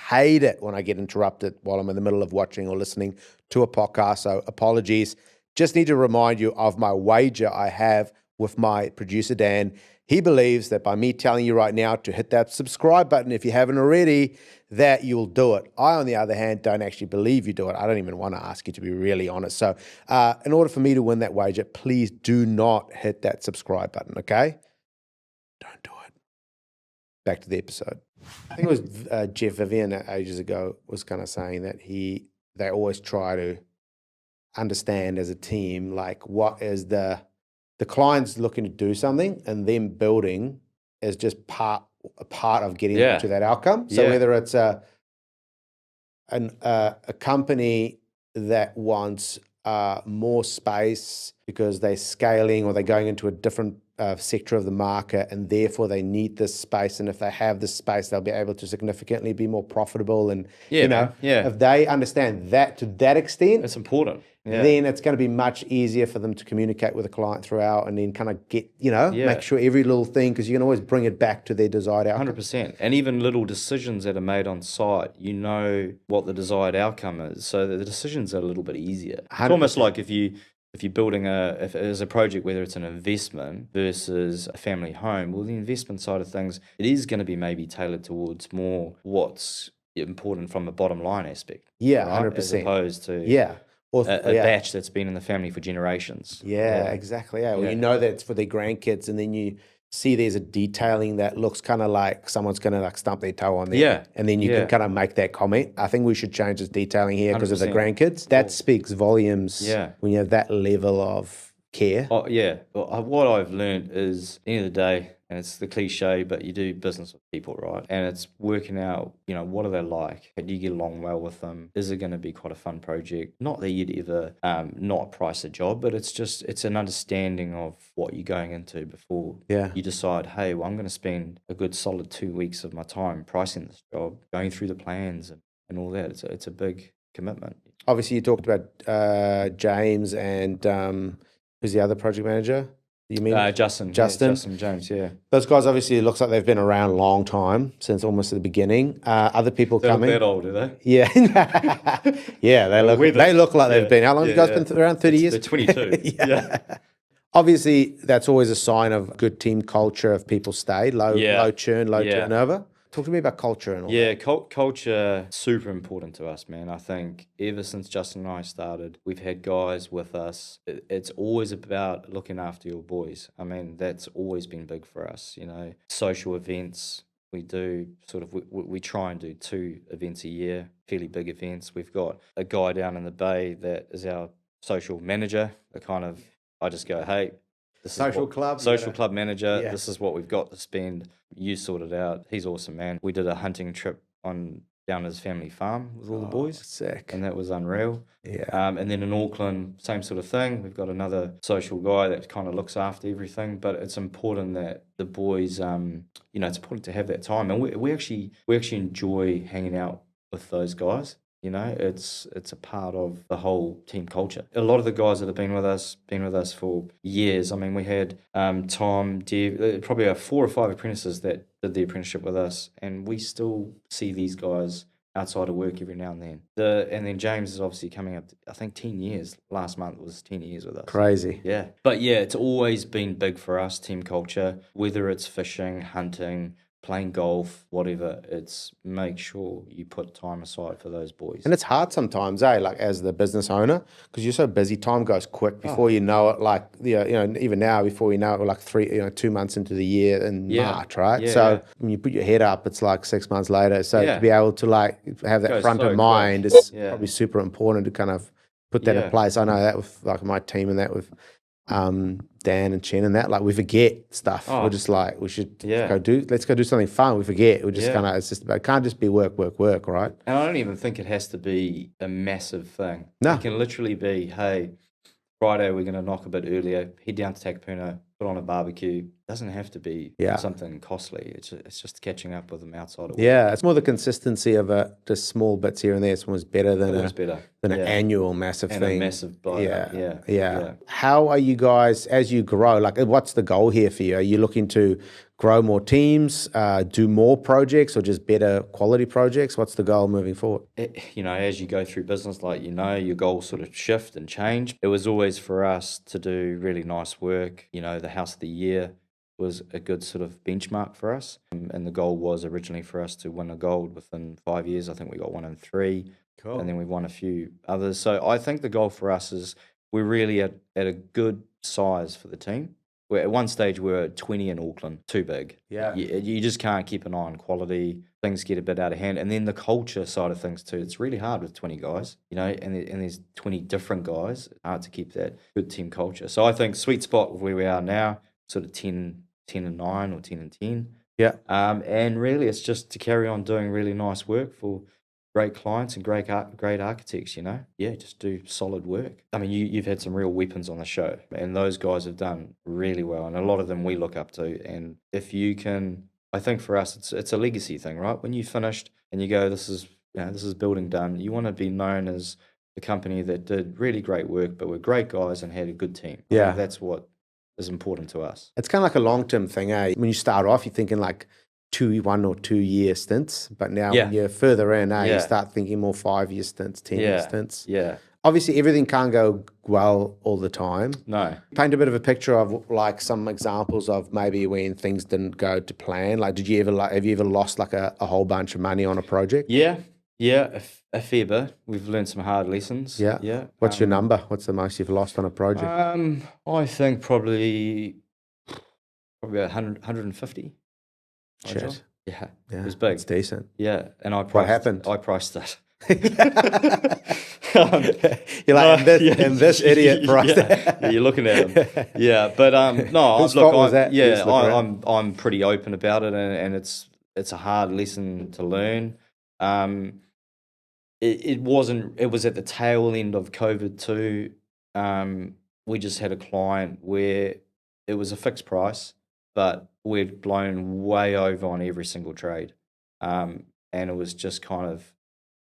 hate it when I get interrupted while I'm in the middle of watching or listening to a podcast. So apologies. Just need to remind you of my wager I have with my producer, Dan. He believes that by me telling you right now to hit that subscribe button if you haven't already, that you'll do it. I, on the other hand, don't actually believe you do it. I don't even want to ask you, to be really honest. So in order for me to win that wager, please do not hit that subscribe button, okay? Don't do it. Back to the episode. I think it was Jeff Vivian ages ago was kind of saying that they always try to understand as a team, like what is the client's looking to do something, and them building is just a part of getting to that outcome. So whether it's a company that wants more space because they're scaling or they're going into a different sector of the market, and therefore they need this space, and if they have this space they'll be able to significantly be more profitable, and if they understand that to that extent, it's important. Then it's going to be much easier for them to communicate with the client throughout, and then kind of get, make sure every little thing, because you can always bring it back to their desired outcome. 100%. And even little decisions that are made on site, you know what the desired outcome is. So the decisions are a little bit easier. 100%. It's almost like if you're building if it is a project, whether it's an investment versus a family home, well, the investment side of things, it is going to be maybe tailored towards more what's important from a bottom line aspect. Yeah, right? 100%. As opposed to a batch that's been in the family for generations. Yeah, exactly. Yeah. Well, you know that it's for their grandkids, and then you see there's a detailing that looks kind of like someone's going to like stump their toe on there. Yeah. And then you can kind of make that comment. I think we should change this detailing here because of the grandkids. That speaks volumes when you have that level of care. Oh, yeah. Well, what I've learned is, at the end of the day, and it's the cliche, but you do business with people, right? And it's working out, what are they like? Do you get along well with them? Is it going to be quite a fun project? Not that you'd ever not price a job, but it's an understanding of what you're going into before you decide, hey, well, I'm going to spend a good solid 2 weeks of my time pricing this job, going through the plans and all that. It's a big commitment. Obviously, you talked about James and who's the other project manager? You mean Justin? Yeah, Justin James, yeah. Those guys obviously, it looks like they've been around a long time, since almost the beginning. Other people They're coming. They're that old, are they? Yeah. Yeah, they look like they've been. How long have you guys been around? 30 years? They're 22. Yeah. Obviously, that's always a sign of good team culture if people stay, low churn, low turnover. Talk to me about culture and all that. Culture, super important to us, man. I think ever since Justin and I started, we've had guys with us. It's always about looking after your boys. I mean, that's always been big for us, Social events, we do we try and do 2 events a year, fairly big events. We've got a guy down in the Bay that is our social manager. I just go, hey, Social club manager. Yeah. This is what we've got to spend. You sort it out. He's awesome, man. We did a hunting trip down his family farm with all the boys. Sick. And that was unreal. Yeah. And then in Auckland, same sort of thing. We've got another social guy that kind of looks after everything. But it's important that the boys, it's important to have that time. And we actually enjoy hanging out with those guys. It's a part of the whole team culture. A lot of the guys that have been with us for years. I mean, we had Tom, Dev, probably 4 or 5 apprentices that did the apprenticeship with us, and we still see these guys outside of work every now and then. And then James is obviously coming up, I think 10 years. Last month was 10 years with us. Crazy. Yeah. But yeah, it's always been big for us, team culture, whether it's fishing, hunting, playing golf, whatever, it's make sure you put time aside for those boys. And it's hard sometimes, like as the business owner, because you're so busy, time goes quick before you know it. Like, even now, before you know it, we're like 2 months into the year in March, right? Yeah, so when you put your head up, it's like 6 months later. So to be able to have that front of mind is probably super important to kind of put that in place. I know that with like my team and that with Dan and Chen and that, like we forget stuff. We're just like, let's go do something fun. We forget. We're just it can't just be work, right? And I don't even think it has to be a massive thing. No. It can literally be, hey, Friday we're going to knock a bit earlier, head down to Takapuna, put on a barbecue. It doesn't have to be something costly. It's just catching up with them outside of work. Yeah, it's more the consistency of just small bits here and there. It's almost better than an annual massive thing. A massive blow. Yeah. How are you guys, as you grow, like what's the goal here for you? Are you looking to grow more teams, do more projects, or just better quality projects? What's the goal moving forward? As you go through business, your goals sort of shift and change. It was always for us to do really nice work. The House of the Year was a good sort of benchmark for us. And the goal was originally for us to win a gold within 5 years. I think we got 1 in 3. Cool. And then we won a few others. So I think the goal for us is we're really at a good size for the team. At one stage, we were 20 in Auckland, too big. Yeah. You just can't keep an eye on quality. Things get a bit out of hand. And then the culture side of things too. It's really hard with 20 guys, and there's 20 different guys. It's hard to keep that good team culture. So I think sweet spot where we are now, sort of 10 and 9 or 10 and 10. Yeah. And really, it's just to carry on doing really nice work for great clients and great architects, Yeah, just do solid work. I mean, you've had some real weapons on the show, and those guys have done really well, and a lot of them we look up to. And if you can, I think for us, it's a legacy thing, right? When you finished and you go, this is building done, you want to be known as the company that did really great work, but were great guys and had a good team. I think that's what is important to us. It's kind of like a long-term thing, eh? When you start off, you're thinking like 1 or 2 year stints, but now when you're further in, you start thinking more 5 year stints, 10 year stints. Yeah. Obviously, everything can't go well all the time. No. Paint a bit of a picture of like some examples of maybe when things didn't go to plan. Like, have you ever lost like a whole bunch of money on a project? Yeah, a fair bit. We've learned some hard lessons. Yeah. What's your number? What's the most you've lost on a project? I think probably 150. Shit. Yeah, it was big. It's decent. Yeah, and What happened? I priced it. You're like, and this idiot priced it. Yeah, you're looking at him. Yeah, but no, Whose fault was that? Yeah, I'm pretty open about it, and it's a hard lesson to learn. It wasn't. It was at the tail end of COVID too. We just had a client where it was a fixed price, but we'd blown way over on every single trade. And it was just kind of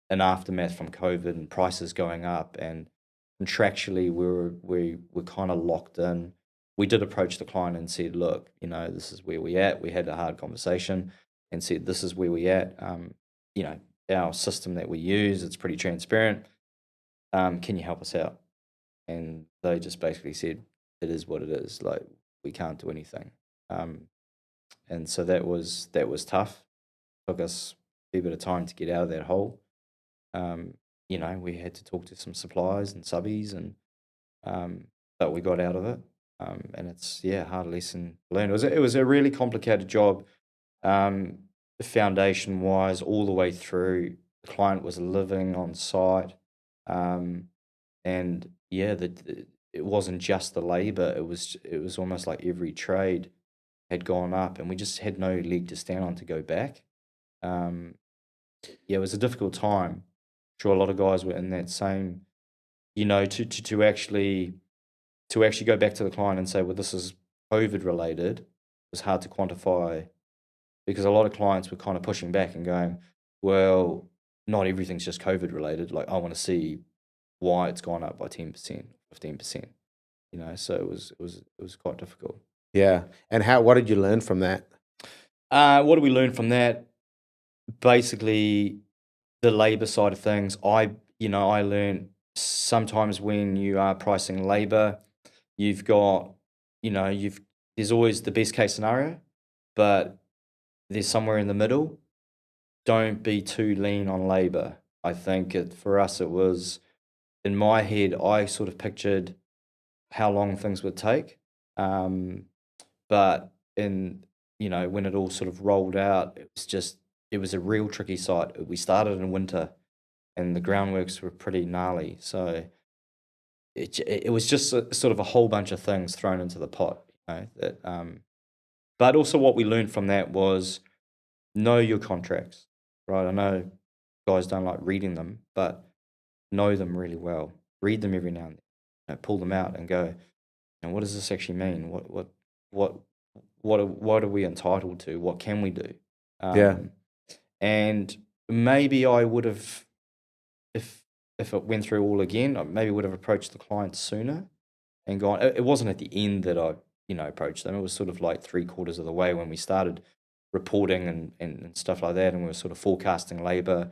an aftermath from COVID and prices going up, and contractually we were kind of locked in. We did approach the client and said, look, this is where we at. We had a hard conversation and said, this is where we at. Our system that we use, it's pretty transparent. Can you help us out? And they just basically said, it is what it is. Like, we can't do anything. And so that was tough. Took us a bit of time to get out of that hole. We had to talk to some suppliers and subbies, but we got out of it. And it's a hard lesson learned. It was a really complicated job, foundation wise, all the way through. The client was living on site, and it wasn't just the labor. It was almost like every trade had gone up, and we just had no leg to stand on to go back. It was a difficult time. I'm sure a lot of guys were in that same, to actually go back to the client and say, well, this is COVID related, was hard to quantify, because a lot of clients were kind of pushing back and going, well, not everything's just COVID related. Like, I want to see why it's gone up by 10%, 15%. So it was quite difficult. Yeah. And what did you learn from that? What did we learn from that? Basically, the labor side of things. I learned sometimes when you are pricing labor, you've got, there's always the best case scenario, but there's somewhere in the middle. Don't be too lean on labor. I think for us, it was, in my head, I sort of pictured how long things would take. But when it all sort of rolled out, it was a real tricky site. We started in winter, and the groundworks were pretty gnarly. So it was just sort of a whole bunch of things thrown into the pot. But also what we learned from that was know your contracts, right? I know guys don't like reading them, but know them really well. Read them every now and then. Pull them out and go, what does this actually mean? What are we entitled to? What can we do? And maybe I would have, if it went through all again, I maybe would have approached the client sooner and gone. It wasn't at the end that I approach them. It was sort of like 3/4 of the way when we started reporting and stuff like that, and we were sort of forecasting labor.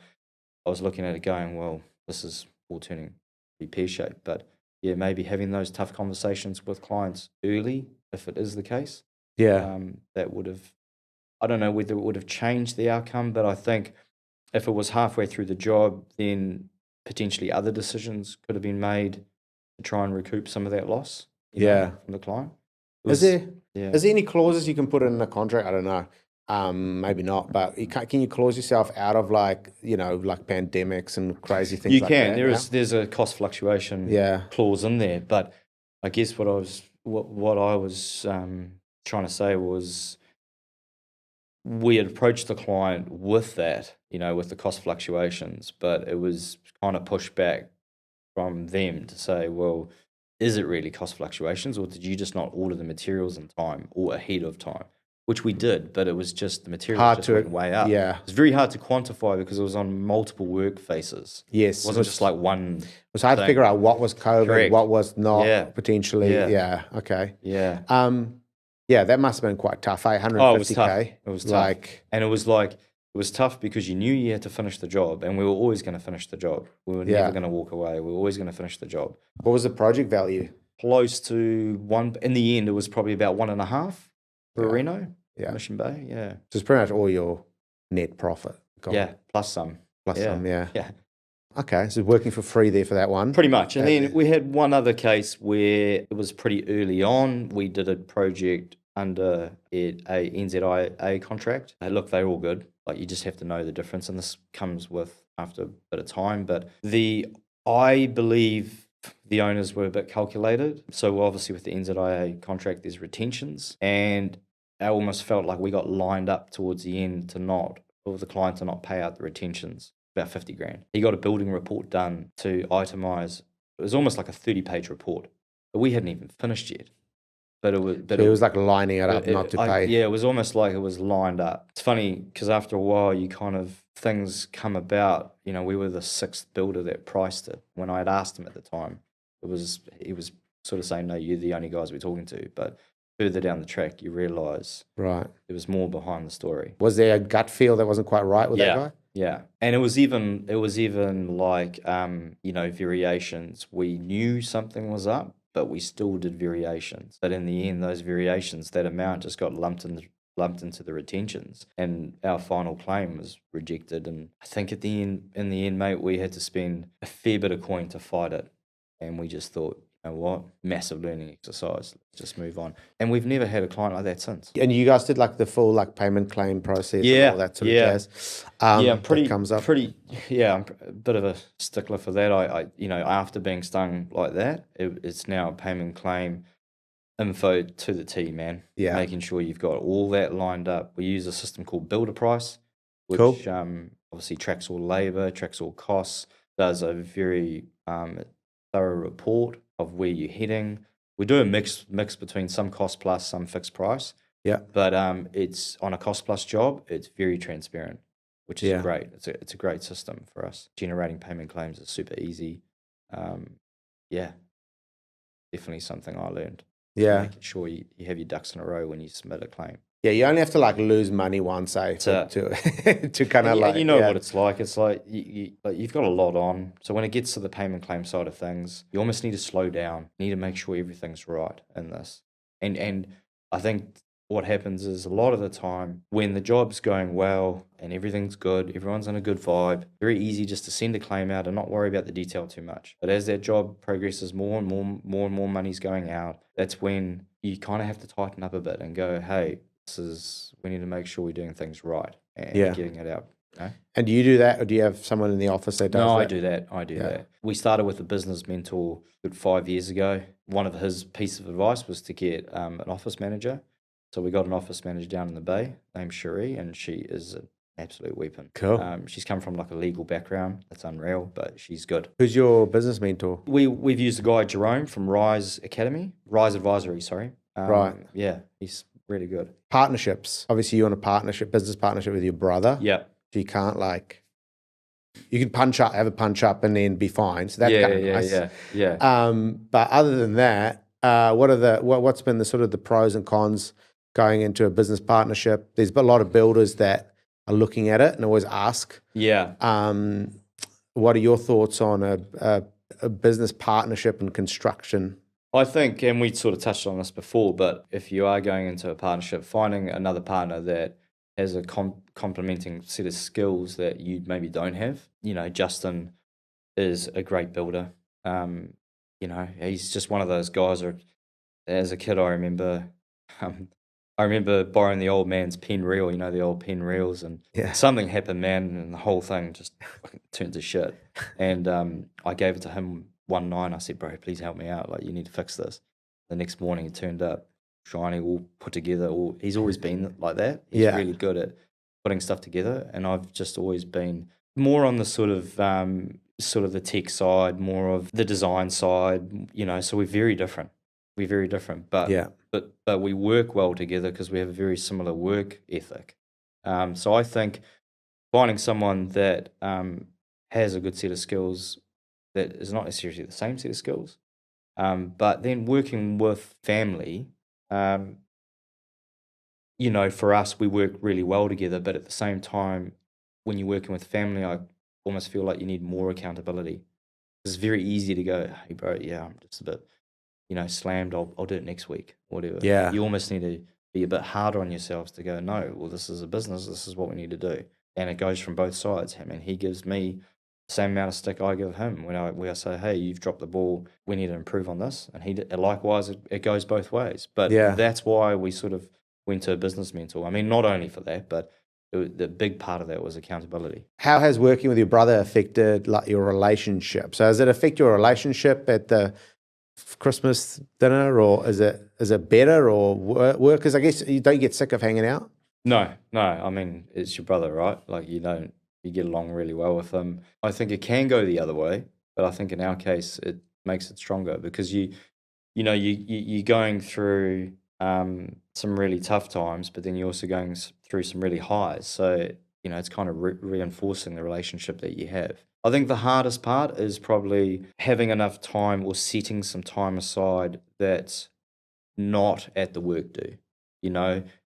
I was looking at it going, well, this is all turning pretty pear-shaped. But yeah, maybe having those tough conversations with clients early, if it is the case, that would have, I don't know whether it would have changed the outcome, but I think if it was halfway through the job, then potentially other decisions could have been made to try and recoup some of that loss from the client. Is there any clauses you can put in a contract? I don't know. Maybe not, but can you clause yourself out of like pandemics and crazy things like that? You can. There's a cost fluctuation clause in there, but I guess what I was trying to say was we had approached the client with that, with the cost fluctuations, but it was kind of pushed back from them to say, well, is it really cost fluctuations, or did you just not order the materials in time or ahead of time? Which we did, but it was just the materials went way up. Yeah. It's very hard to quantify because it was on multiple work faces. Yes. It wasn't just like one. It was hard to figure out what was COVID, Correct. what was not potentially. Yeah. Okay. Yeah. That must have been quite tough. 150K. Oh, it was tough. It was tough. And it was tough because you knew you had to finish the job, and we were always going to finish the job. We were never going to walk away. We were always going to finish the job. What was the project value? Close to one. In the end, it was probably about 1.5 for Reno. Mission Bay. Yeah. So it's pretty much all your net profit. Yeah, plus some. Yeah. Yeah. Okay, so working for free there for that one. Pretty much. And then we had one other case where it was pretty early on. We did a project under a NZIA contract. Look, they're all good. Like, you just have to know the difference, and this comes with after a bit of time. But I believe the owners were a bit calculated. So obviously with the NZIA contract, there's retentions, and I almost felt like we got lined up towards the end for the client to not pay out the retentions, about 50 grand. He got a building report done to itemize. It was almost like a 30-page report, but we hadn't even finished yet. But it was like lining it up not to pay. Yeah, it was almost like it was lined up. It's funny because after a while, things come about. We were the 6th builder that priced it. When I had asked him at the time, he was sort of saying, no, you're the only guys we're talking to. But further down the track, you realise there was more behind the story. Was there a gut feel that wasn't quite right with that guy? Yeah, and it was even like variations. We knew something was up, but we still did variations. But in the end, those variations, that amount just got lumped into the retentions, and our final claim was rejected. And I think in the end, mate, we had to spend a fair bit of coin to fight it, and we just thought, you know what, massive learning exercise. Let's just move on. And we've never had a client like that since. And you guys did like the full payment claim process and all that sort of jazz. I'm a bit of a stickler for that. I after being stung like that, it's now a payment claim info to the T, man. Yeah. Making sure you've got all that lined up. We use a system called Builder Price, which obviously tracks all labor, tracks all costs, does a very thorough report of where you're heading. We do a mix between some cost plus, some fixed price. Yeah. But it's on a cost plus job, it's very transparent, which is great. It's a great system for us. Generating payment claims is super easy. Definitely something I learned. Yeah. Making sure you have your ducks in a row when you submit a claim. Yeah, you only have to like lose money once, to kind of like. You know what it's like. It's like you've got a lot on. So when it gets to the payment claim side of things, you almost need to slow down. You need to make sure everything's right in this. And I think what happens is a lot of the time when the job's going well and everything's good, everyone's in a good vibe, very easy just to send a claim out and not worry about the detail too much. But as that job progresses, more and more money's going out. That's when you kind of have to tighten up a bit and go, hey, we need to make sure we're doing things right and getting it out. And do you do that, or do you have someone in the office that does that? No, I do that. We started with a business mentor 5 years ago. One of his pieces of advice was to get an office manager. So we got an office manager down in the Bay named Cherie, and she is an absolute weapon. Cool. She's come from like a legal background. That's unreal, but she's good. Who's your business mentor? We've used a guy, Jerome, from Rise Advisory, sorry. Right. Yeah, he's really good. Partnerships. Obviously, you're on a business partnership with your brother. Yeah. So you can't you can have a punch up and then be fine. So that's kind of nice. Yeah. But other than that, What's been the sort of the pros and cons going into a business partnership? There's a lot of builders that are looking at it and always ask. Yeah. What are your thoughts on a business partnership and construction? I think, and we sort of touched on this before, but if you are going into a partnership, finding another partner that has a complementing set of skills that you maybe don't have. Justin is a great builder. He's just one of those guys. Or as a kid, I remember borrowing the old man's pen reel. The old pen reels, and something happened, man, and the whole thing just fucking turned to shit. And I gave it to him one night. I said, "Bro, please help me out. Like, you need to fix this." The next morning, it turned up shiny, all put together. He's always been like that. He's really good at putting stuff together, and I've just always been more on the sort of the tech side, more of the design side. So we're very different. But we work well together because we have a very similar work ethic. So I think finding someone that has a good set of skills that is not necessarily the same set of skills, but then working with family. For us, we work really well together, but at the same time, when you're working with family, I almost feel like you need more accountability. It's very easy to go, "Hey, bro, yeah, I'm just a bit, slammed. I'll do it next week, whatever." Yeah. You almost need to be a bit harder on yourselves to go, "No, well, this is a business. This is what we need to do." And it goes from both sides. I mean, he gives me the same amount of stick I give him when I say, "Hey, you've dropped the ball. We need to improve on this." And likewise, it goes both ways. But that's why we sort of went to a business mentor. I mean, not only for that, but the big part of that was accountability. How has working with your brother affected your relationship? So does it affect your relationship at the Christmas dinner, or is it better or work? Because I guess you don't get sick of hanging out. No. I mean, it's your brother, right? Like, you get along really well with him. I think it can go the other way, but I think in our case it makes it stronger because you're going through some really tough times, but then you're also going through some really highs. So it's kind of reinforcing the relationship that you have. I think the hardest part is probably having enough time or setting some time aside that's not at the work do.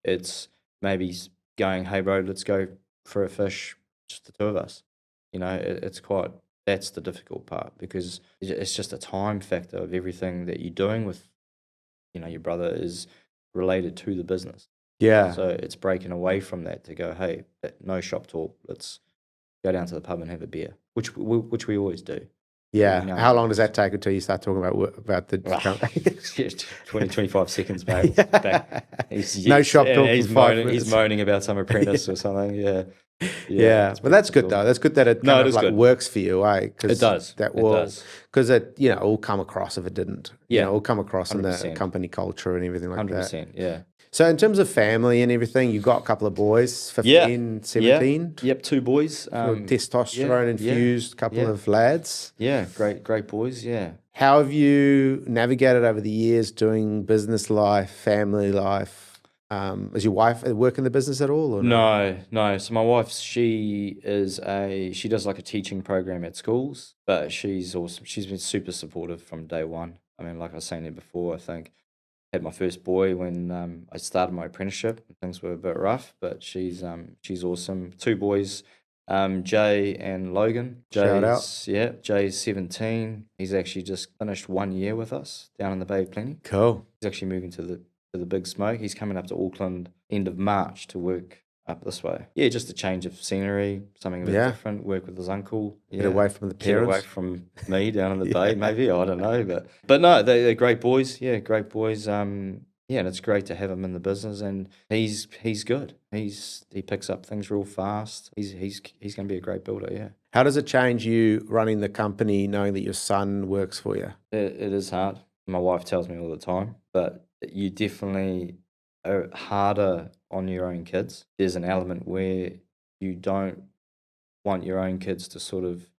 It's maybe going, "Hey, bro, let's go for a fish, just the two of us." That's the difficult part because it's just a time factor of everything that you're doing with, your brother is related to the business. Yeah. So it's breaking away from that to go, "Hey, no shop talk. Let's go down to the pub and have a beer," which we always do. Yeah. How long does that take until you start talking about the 20, 25 seconds, mate. No shop talk. He's moaning about some apprentice or something. Yeah. But that's good though. That's good that it works for you, eh? It does. Because it will come across if it didn't. Yeah. It will come across 100%. in the company culture and everything like 100%, that. 100%, yeah. So in terms of family and everything, you've got a couple of boys, 15, 17? Yep, 2 boys. Testosterone infused couple of lads. Yeah, great boys, yeah. How have you navigated over the years doing business life, family life? Is your wife work in the business at all? Or No. So my wife, she does like a teaching program at schools, but she's awesome. She's been super supportive from day one. I mean, like I was saying there before, I think I had my first boy when I started my apprenticeship. Things were a bit rough, but she's awesome. 2 boys, Jay and Logan. Shout out. Yeah, Jay's 17. He's actually just finished 1 year with us down in the Bay of Plenty. Cool. He's actually moving to the Big Smoke. He's coming up to Auckland end of March to work up this way. Yeah, just a change of scenery, something a bit different. Work with his uncle. Get away from the parents. Get away from me down in the Bay, maybe. I don't know, but no, they're great boys. Yeah, great boys. And it's great to have him in the business, and he's good. He picks up things real fast. He's going to be a great builder. Yeah. How does it change you running the company, knowing that your son works for you? It is hard. My wife tells me all the time, but you definitely are harder on your own kids. There's an element where you don't want your own kids to sort of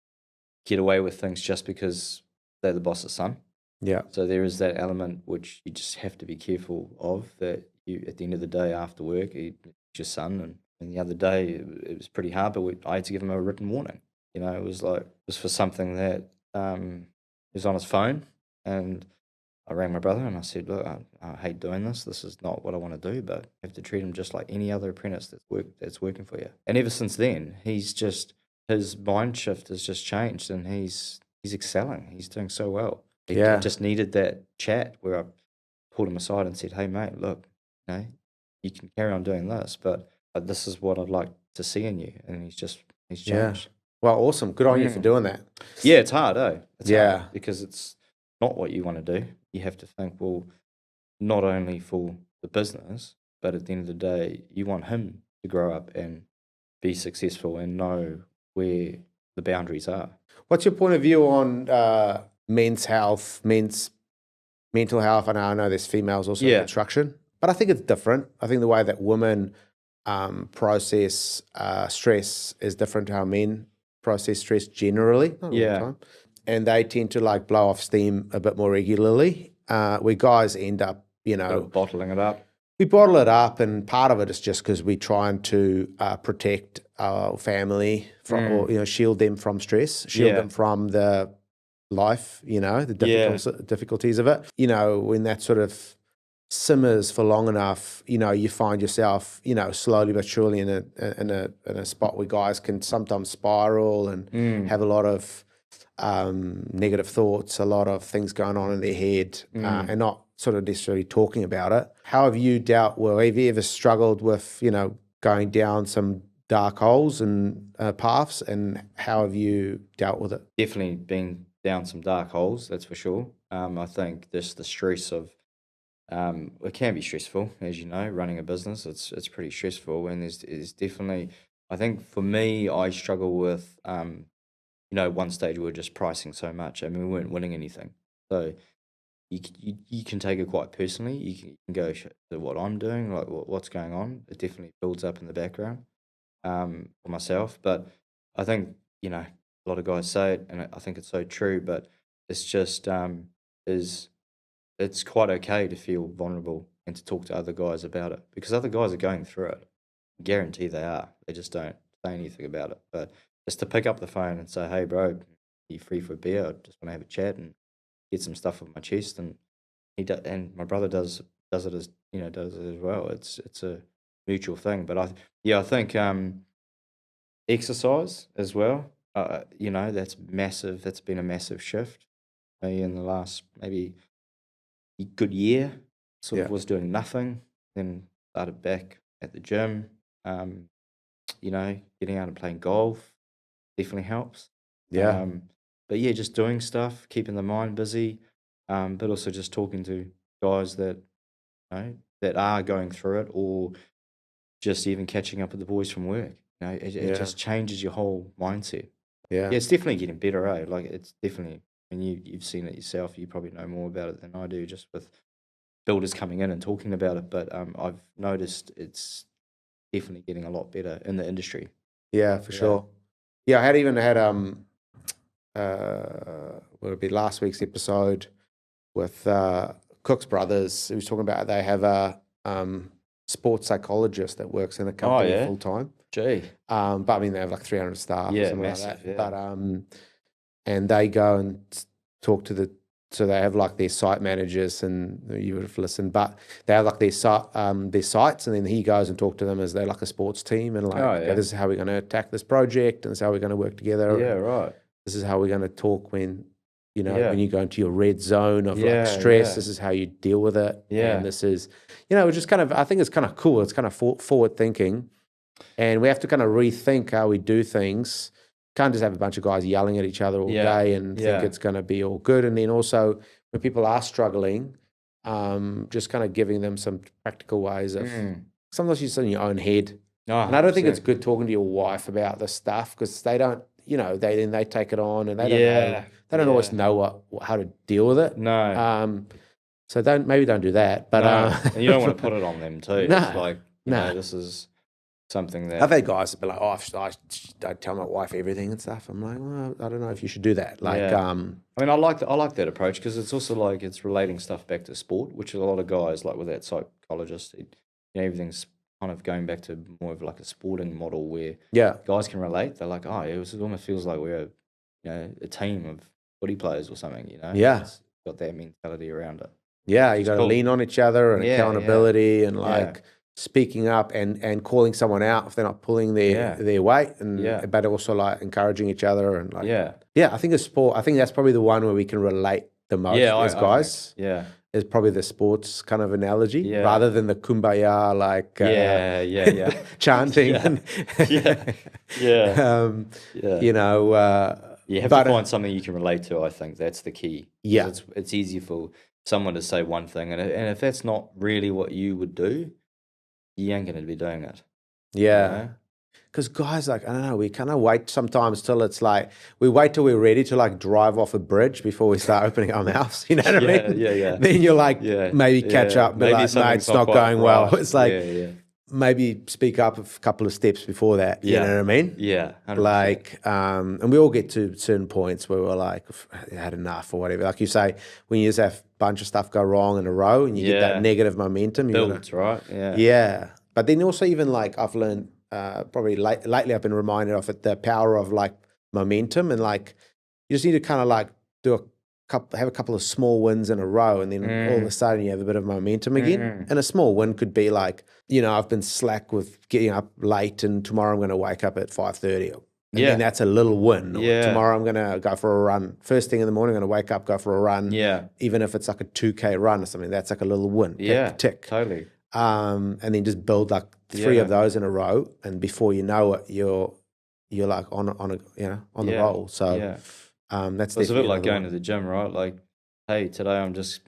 get away with things just because they're the boss's son. Yeah. So there is that element which you just have to be careful of, that you, at the end of the day after work, it's your son. And the other day it was pretty hard, but I had to give him a written warning. It was for something that was on his phone, and I rang my brother and I said, look, I hate doing this. This is not what I want to do, but you have to treat him just like any other apprentice that's working for you. And ever since then, his mind shift has just changed, and he's excelling. He's doing so well. He just needed that chat where I pulled him aside and said, hey, mate, look, you can carry on doing this, but this is what I'd like to see in you. And he's changed. Yeah. Well, awesome. Good on you for doing that. Yeah, it's hard, It's Yeah. hard because it's not what you want to do. You have to think, well, not only for the business, but at the end of the day, you want him to grow up and be successful and know where the boundaries are. What's your point of view on men's health, men's mental health? I know there's females also in construction, but I think it's different. I think the way that women process stress is different to how men process stress generally. Not all the time. And they tend to like blow off steam a bit more regularly. Where guys end up, bottling it up. We bottle it up, and part of it is just because we're trying to protect our family from, or shield them from stress, shield them from the life, the difficulties of it. When that sort of simmers for long enough, you find yourself, slowly but surely in a spot where guys can sometimes spiral and have a lot of negative thoughts, a lot of things going on in their head, and not sort of necessarily talking about it. How have you have you ever struggled with, going down some dark holes and paths, and how have you dealt with it? Definitely been down some dark holes, that's for sure. I think just the stress of, it can be stressful, as you know, running a business, it's pretty stressful, and there's definitely, I think for me, I struggle with, one stage we were just pricing so much. I mean, we weren't winning anything. So you can take it quite personally. You can go to what I'm doing, like what's going on. It definitely builds up in the background for myself. But I think, a lot of guys say it, and I think it's so true, but it's just, it's quite okay to feel vulnerable and to talk to other guys about it, because other guys are going through it. I guarantee they are. They just don't say anything about it. But just to pick up the phone and say, hey, bro, are you free for a beer? I just want to have a chat and get some stuff off my chest. And and my brother does it as well. It's a mutual thing. But I think exercise as well. That's massive. That's been a massive shift in the last maybe good year. Sort of was doing nothing, then started back at the gym. Getting out and playing golf definitely helps. Yeah. But just doing stuff, keeping the mind busy, but also just talking to guys that that are going through it, or just even catching up with the boys from work. It just changes your whole mindset. Yeah. It's definitely getting better, Like it's definitely, and you've seen it yourself. You probably know more about it than I do, just with builders coming in and talking about it. But I've noticed it's definitely getting a lot better in the industry. Yeah, for sure. Yeah, I had what would be last week's episode with Cook's brothers. He was talking about they have a sports psychologist that works in a company full time. Gee. But I mean, they have like 300 staff or something massive, like that. yeah. But and they go and talk to so they have like their site managers, and you would have listened, but they have like their sites, and then he goes and talk to them as they're like a sports team, and like, okay, this is how we're going to attack this project, and this is how we're going to work together. Yeah, right. This is how we're going to talk when when you go into your red zone of like stress. This is how you deal with it. Yeah. And this is, it's just kind of, I think it's kind of cool. It's kind of forward thinking, and we have to kind of rethink how we do things. Can't just have a bunch of guys yelling at each other all day and think it's going to be all good. And then also when people are struggling, just kind of giving them some practical ways of, sometimes you're just in your own head. Oh, and I don't think it's good talking to your wife about this stuff, because they don't, they take it on, and they don't know, they don't always know how to deal with it. No. So maybe don't do that. But and you don't want to put it on them too. No. It's like, this is something that I've had guys that be like, I tell my wife everything and stuff. I'm like, well, I don't know if you should do that. Like, I mean, I like that approach, because it's also like it's relating stuff back to sport, which a lot of guys, like with that psychologist, everything's kind of going back to more of like a sporting model where guys can relate. They're like, it almost feels like we're a team of footy players or something. Yeah. got that mentality around it. Yeah, you got to cool. lean on each other and Yeah, accountability and Yeah. like speaking up and calling someone out if they're not pulling their weight, and but also like encouraging each other and like I think I think that's probably the one where we can relate the most as guys. Is probably the sports kind of analogy rather than the kumbaya like chanting. You know. You have to find something you can relate to. I think that's the key. Yeah, it's easy for someone to say one thing, and if that's not really what you would do, you ain't going to be doing it. Yeah. You know? Because guys, like, I don't know, we kind of wait sometimes till it's like, we wait till we're ready to like drive off a bridge before we start opening our mouths. You know what I mean? Yeah. Then you're like, maybe catch up, be like, mate, it's not going well. It's like, maybe speak up a couple of steps before that. You know what I mean? Yeah. 100%. Like, and we all get to certain points where we're like, I had enough or whatever. Like you say, when you just have a bunch of stuff go wrong in a row and you get that negative momentum. Builds, right? Yeah. But then also even like I've learned, probably lately I've been reminded of it, the power of like momentum, and like you just need to kind of like have a couple of small wins in a row, and then all of a sudden you have a bit of momentum again. And a small win could be like, you know, I've been slack with getting up late, and tomorrow I'm going to wake up at 5:30. And then that's a little win. Or tomorrow I'm going to go for a run. First thing in the morning, I'm going to wake up, go for a run. Even if it's like a 2K run or something, that's like a little win. Tick. Totally. And then just build like 3 of those in a row, and before you know it, you're like on the roll. So that's it's a bit like going to the gym, right? Like, hey, today I'm just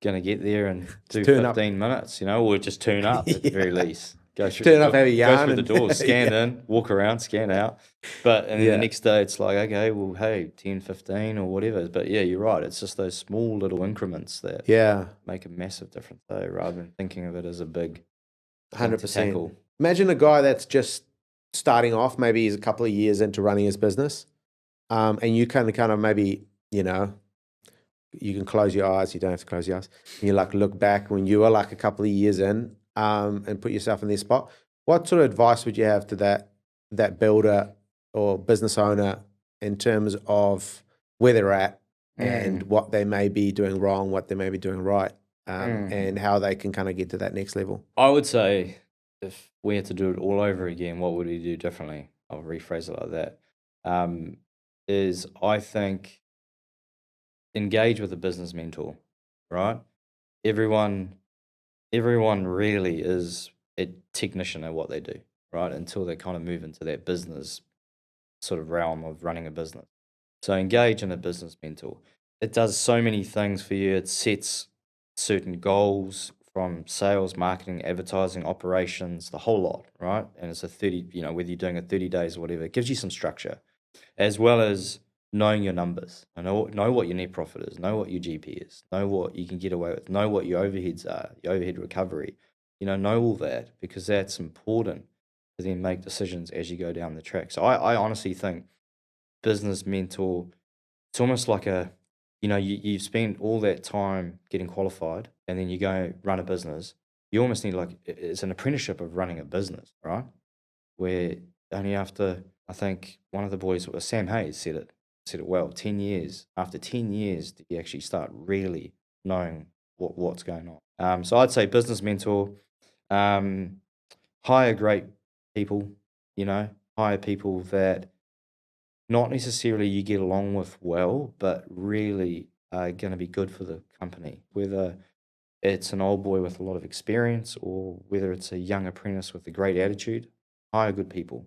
gonna get there and do 15 minutes, you know, or just tune up at the very least. Go through turn up, have a yarn, go through the door, scan in, walk around, scan out. But and then the next day it's like, okay, well, hey, 10, 15 or whatever. But yeah, you're right. It's just those small little increments that make a massive difference, though, rather than thinking of it as a big 100%. Imagine a guy that's just starting off, maybe he's a couple of years into running his business, and you kind of maybe, you know, you can close your eyes. You don't have to close your eyes. And you like look back when you were like a couple of years in, and put yourself in their spot. What sort of advice would you have to that builder or business owner in terms of where they're at and what they may be doing wrong, what they may be doing right, and how they can kind of get to that next level? I would say if we had to do it all over again, what would we do differently? I'll rephrase it like that. Is I think engage with a business mentor, right? Everyone really is a technician at what they do, right? Until they kind of move into that business sort of realm of running a business. So engage in a business mentor. It does so many things for you. It sets certain goals from sales, marketing, advertising, operations, the whole lot, right? And it's a 30, you know, whether you're doing it 30 days or whatever, it gives you some structure, as well as knowing your numbers. Know what your net profit is, know what your GP is, know what you can get away with, know what your overheads are, your overhead recovery, you know all that, because that's important to then make decisions as you go down the track. So I honestly think business mentor, it's almost like you've spent all that time getting qualified and then you go run a business. You almost need it's an apprenticeship of running a business, right? Where only after, I think one of the boys, Sam Hayes, said it well, 10 years, after 10 years, do you actually start really knowing what's going on. So I'd say business mentor, hire great people, hire people that not necessarily you get along with well, but really are going to be good for the company, whether it's an old boy with a lot of experience or whether it's a young apprentice with a great attitude. Hire good people,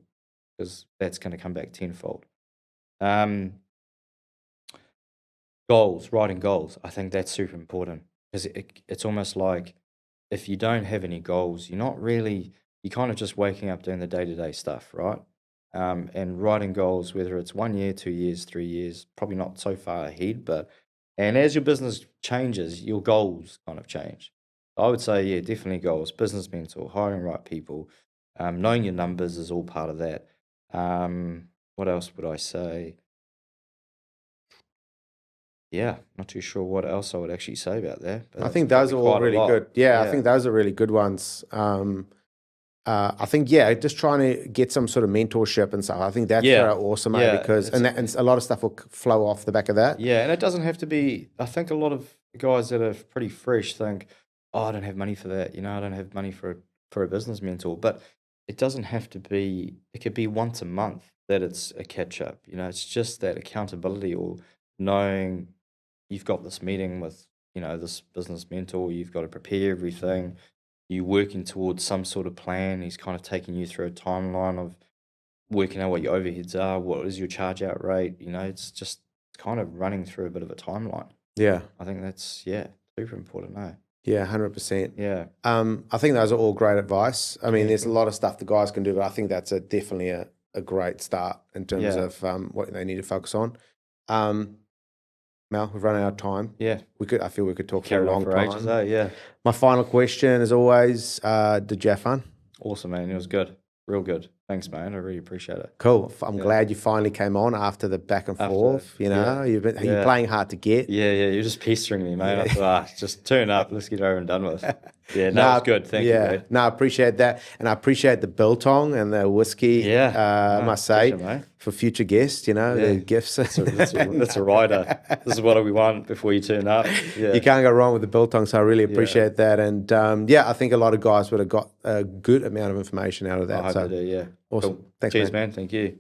because that's going to come back tenfold. Goals, writing goals. I think that's super important, because it's almost like if you don't have any goals, you're kind of just waking up doing the day-to-day stuff, right? And writing goals, whether it's 1 year, 2 years, 3 years, probably not so far ahead, and as your business changes, your goals kind of change. I would say, yeah, definitely goals, business mentor, hiring right people, knowing your numbers is all part of that. What else would I say? Yeah, not too sure what else I would actually say about that. I think those are all really good. Yeah, I think those are really good ones. I think, just trying to get some sort of mentorship and stuff. I think that's awesome, mate, Yeah, because and a lot of stuff will flow off the back of that. Yeah, and it doesn't have to be. I think a lot of guys that are pretty fresh think, "Oh, I don't have money for that." I don't have money for a business mentor. But it doesn't have to be. It could be once a month that it's a catch up. It's just that accountability or knowing you've got this meeting with this business mentor. You've got to prepare everything. You're working towards some sort of plan. He's kind of taking you through a timeline of working out what your overheads are, what is your charge out rate. It's just kind of running through a bit of a timeline. Yeah. I think that's super important. No. Yeah, 100%. Yeah. I think those are all great advice. I mean, there's a lot of stuff the guys can do, but I think that's definitely a great start in terms of what they need to focus on. Mel, we've run out of time. Yeah. I feel we could talk Carry for a on long for time. ages, yeah. My final question, as always, did you have fun? Awesome, man. It was good. Real good. Thanks, man. I really appreciate it. Cool. I'm glad you finally came on after the back and forth. You're playing hard to get. Yeah. You're just pestering me, mate. I thought, just turn up. Let's get over and done with. Yeah, no, it's good. Thank you, mate. No, I appreciate that. And I appreciate the biltong and the whiskey, I must say, for future guests, the gifts. That's a rider. This is what we want before you turn up. Yeah. You can't go wrong with the biltong, so I really appreciate that. And I think a lot of guys would have got a good amount of information out of that. I hope they do, yeah. Awesome. Cool. Thanks, Cheers, man. Thank you.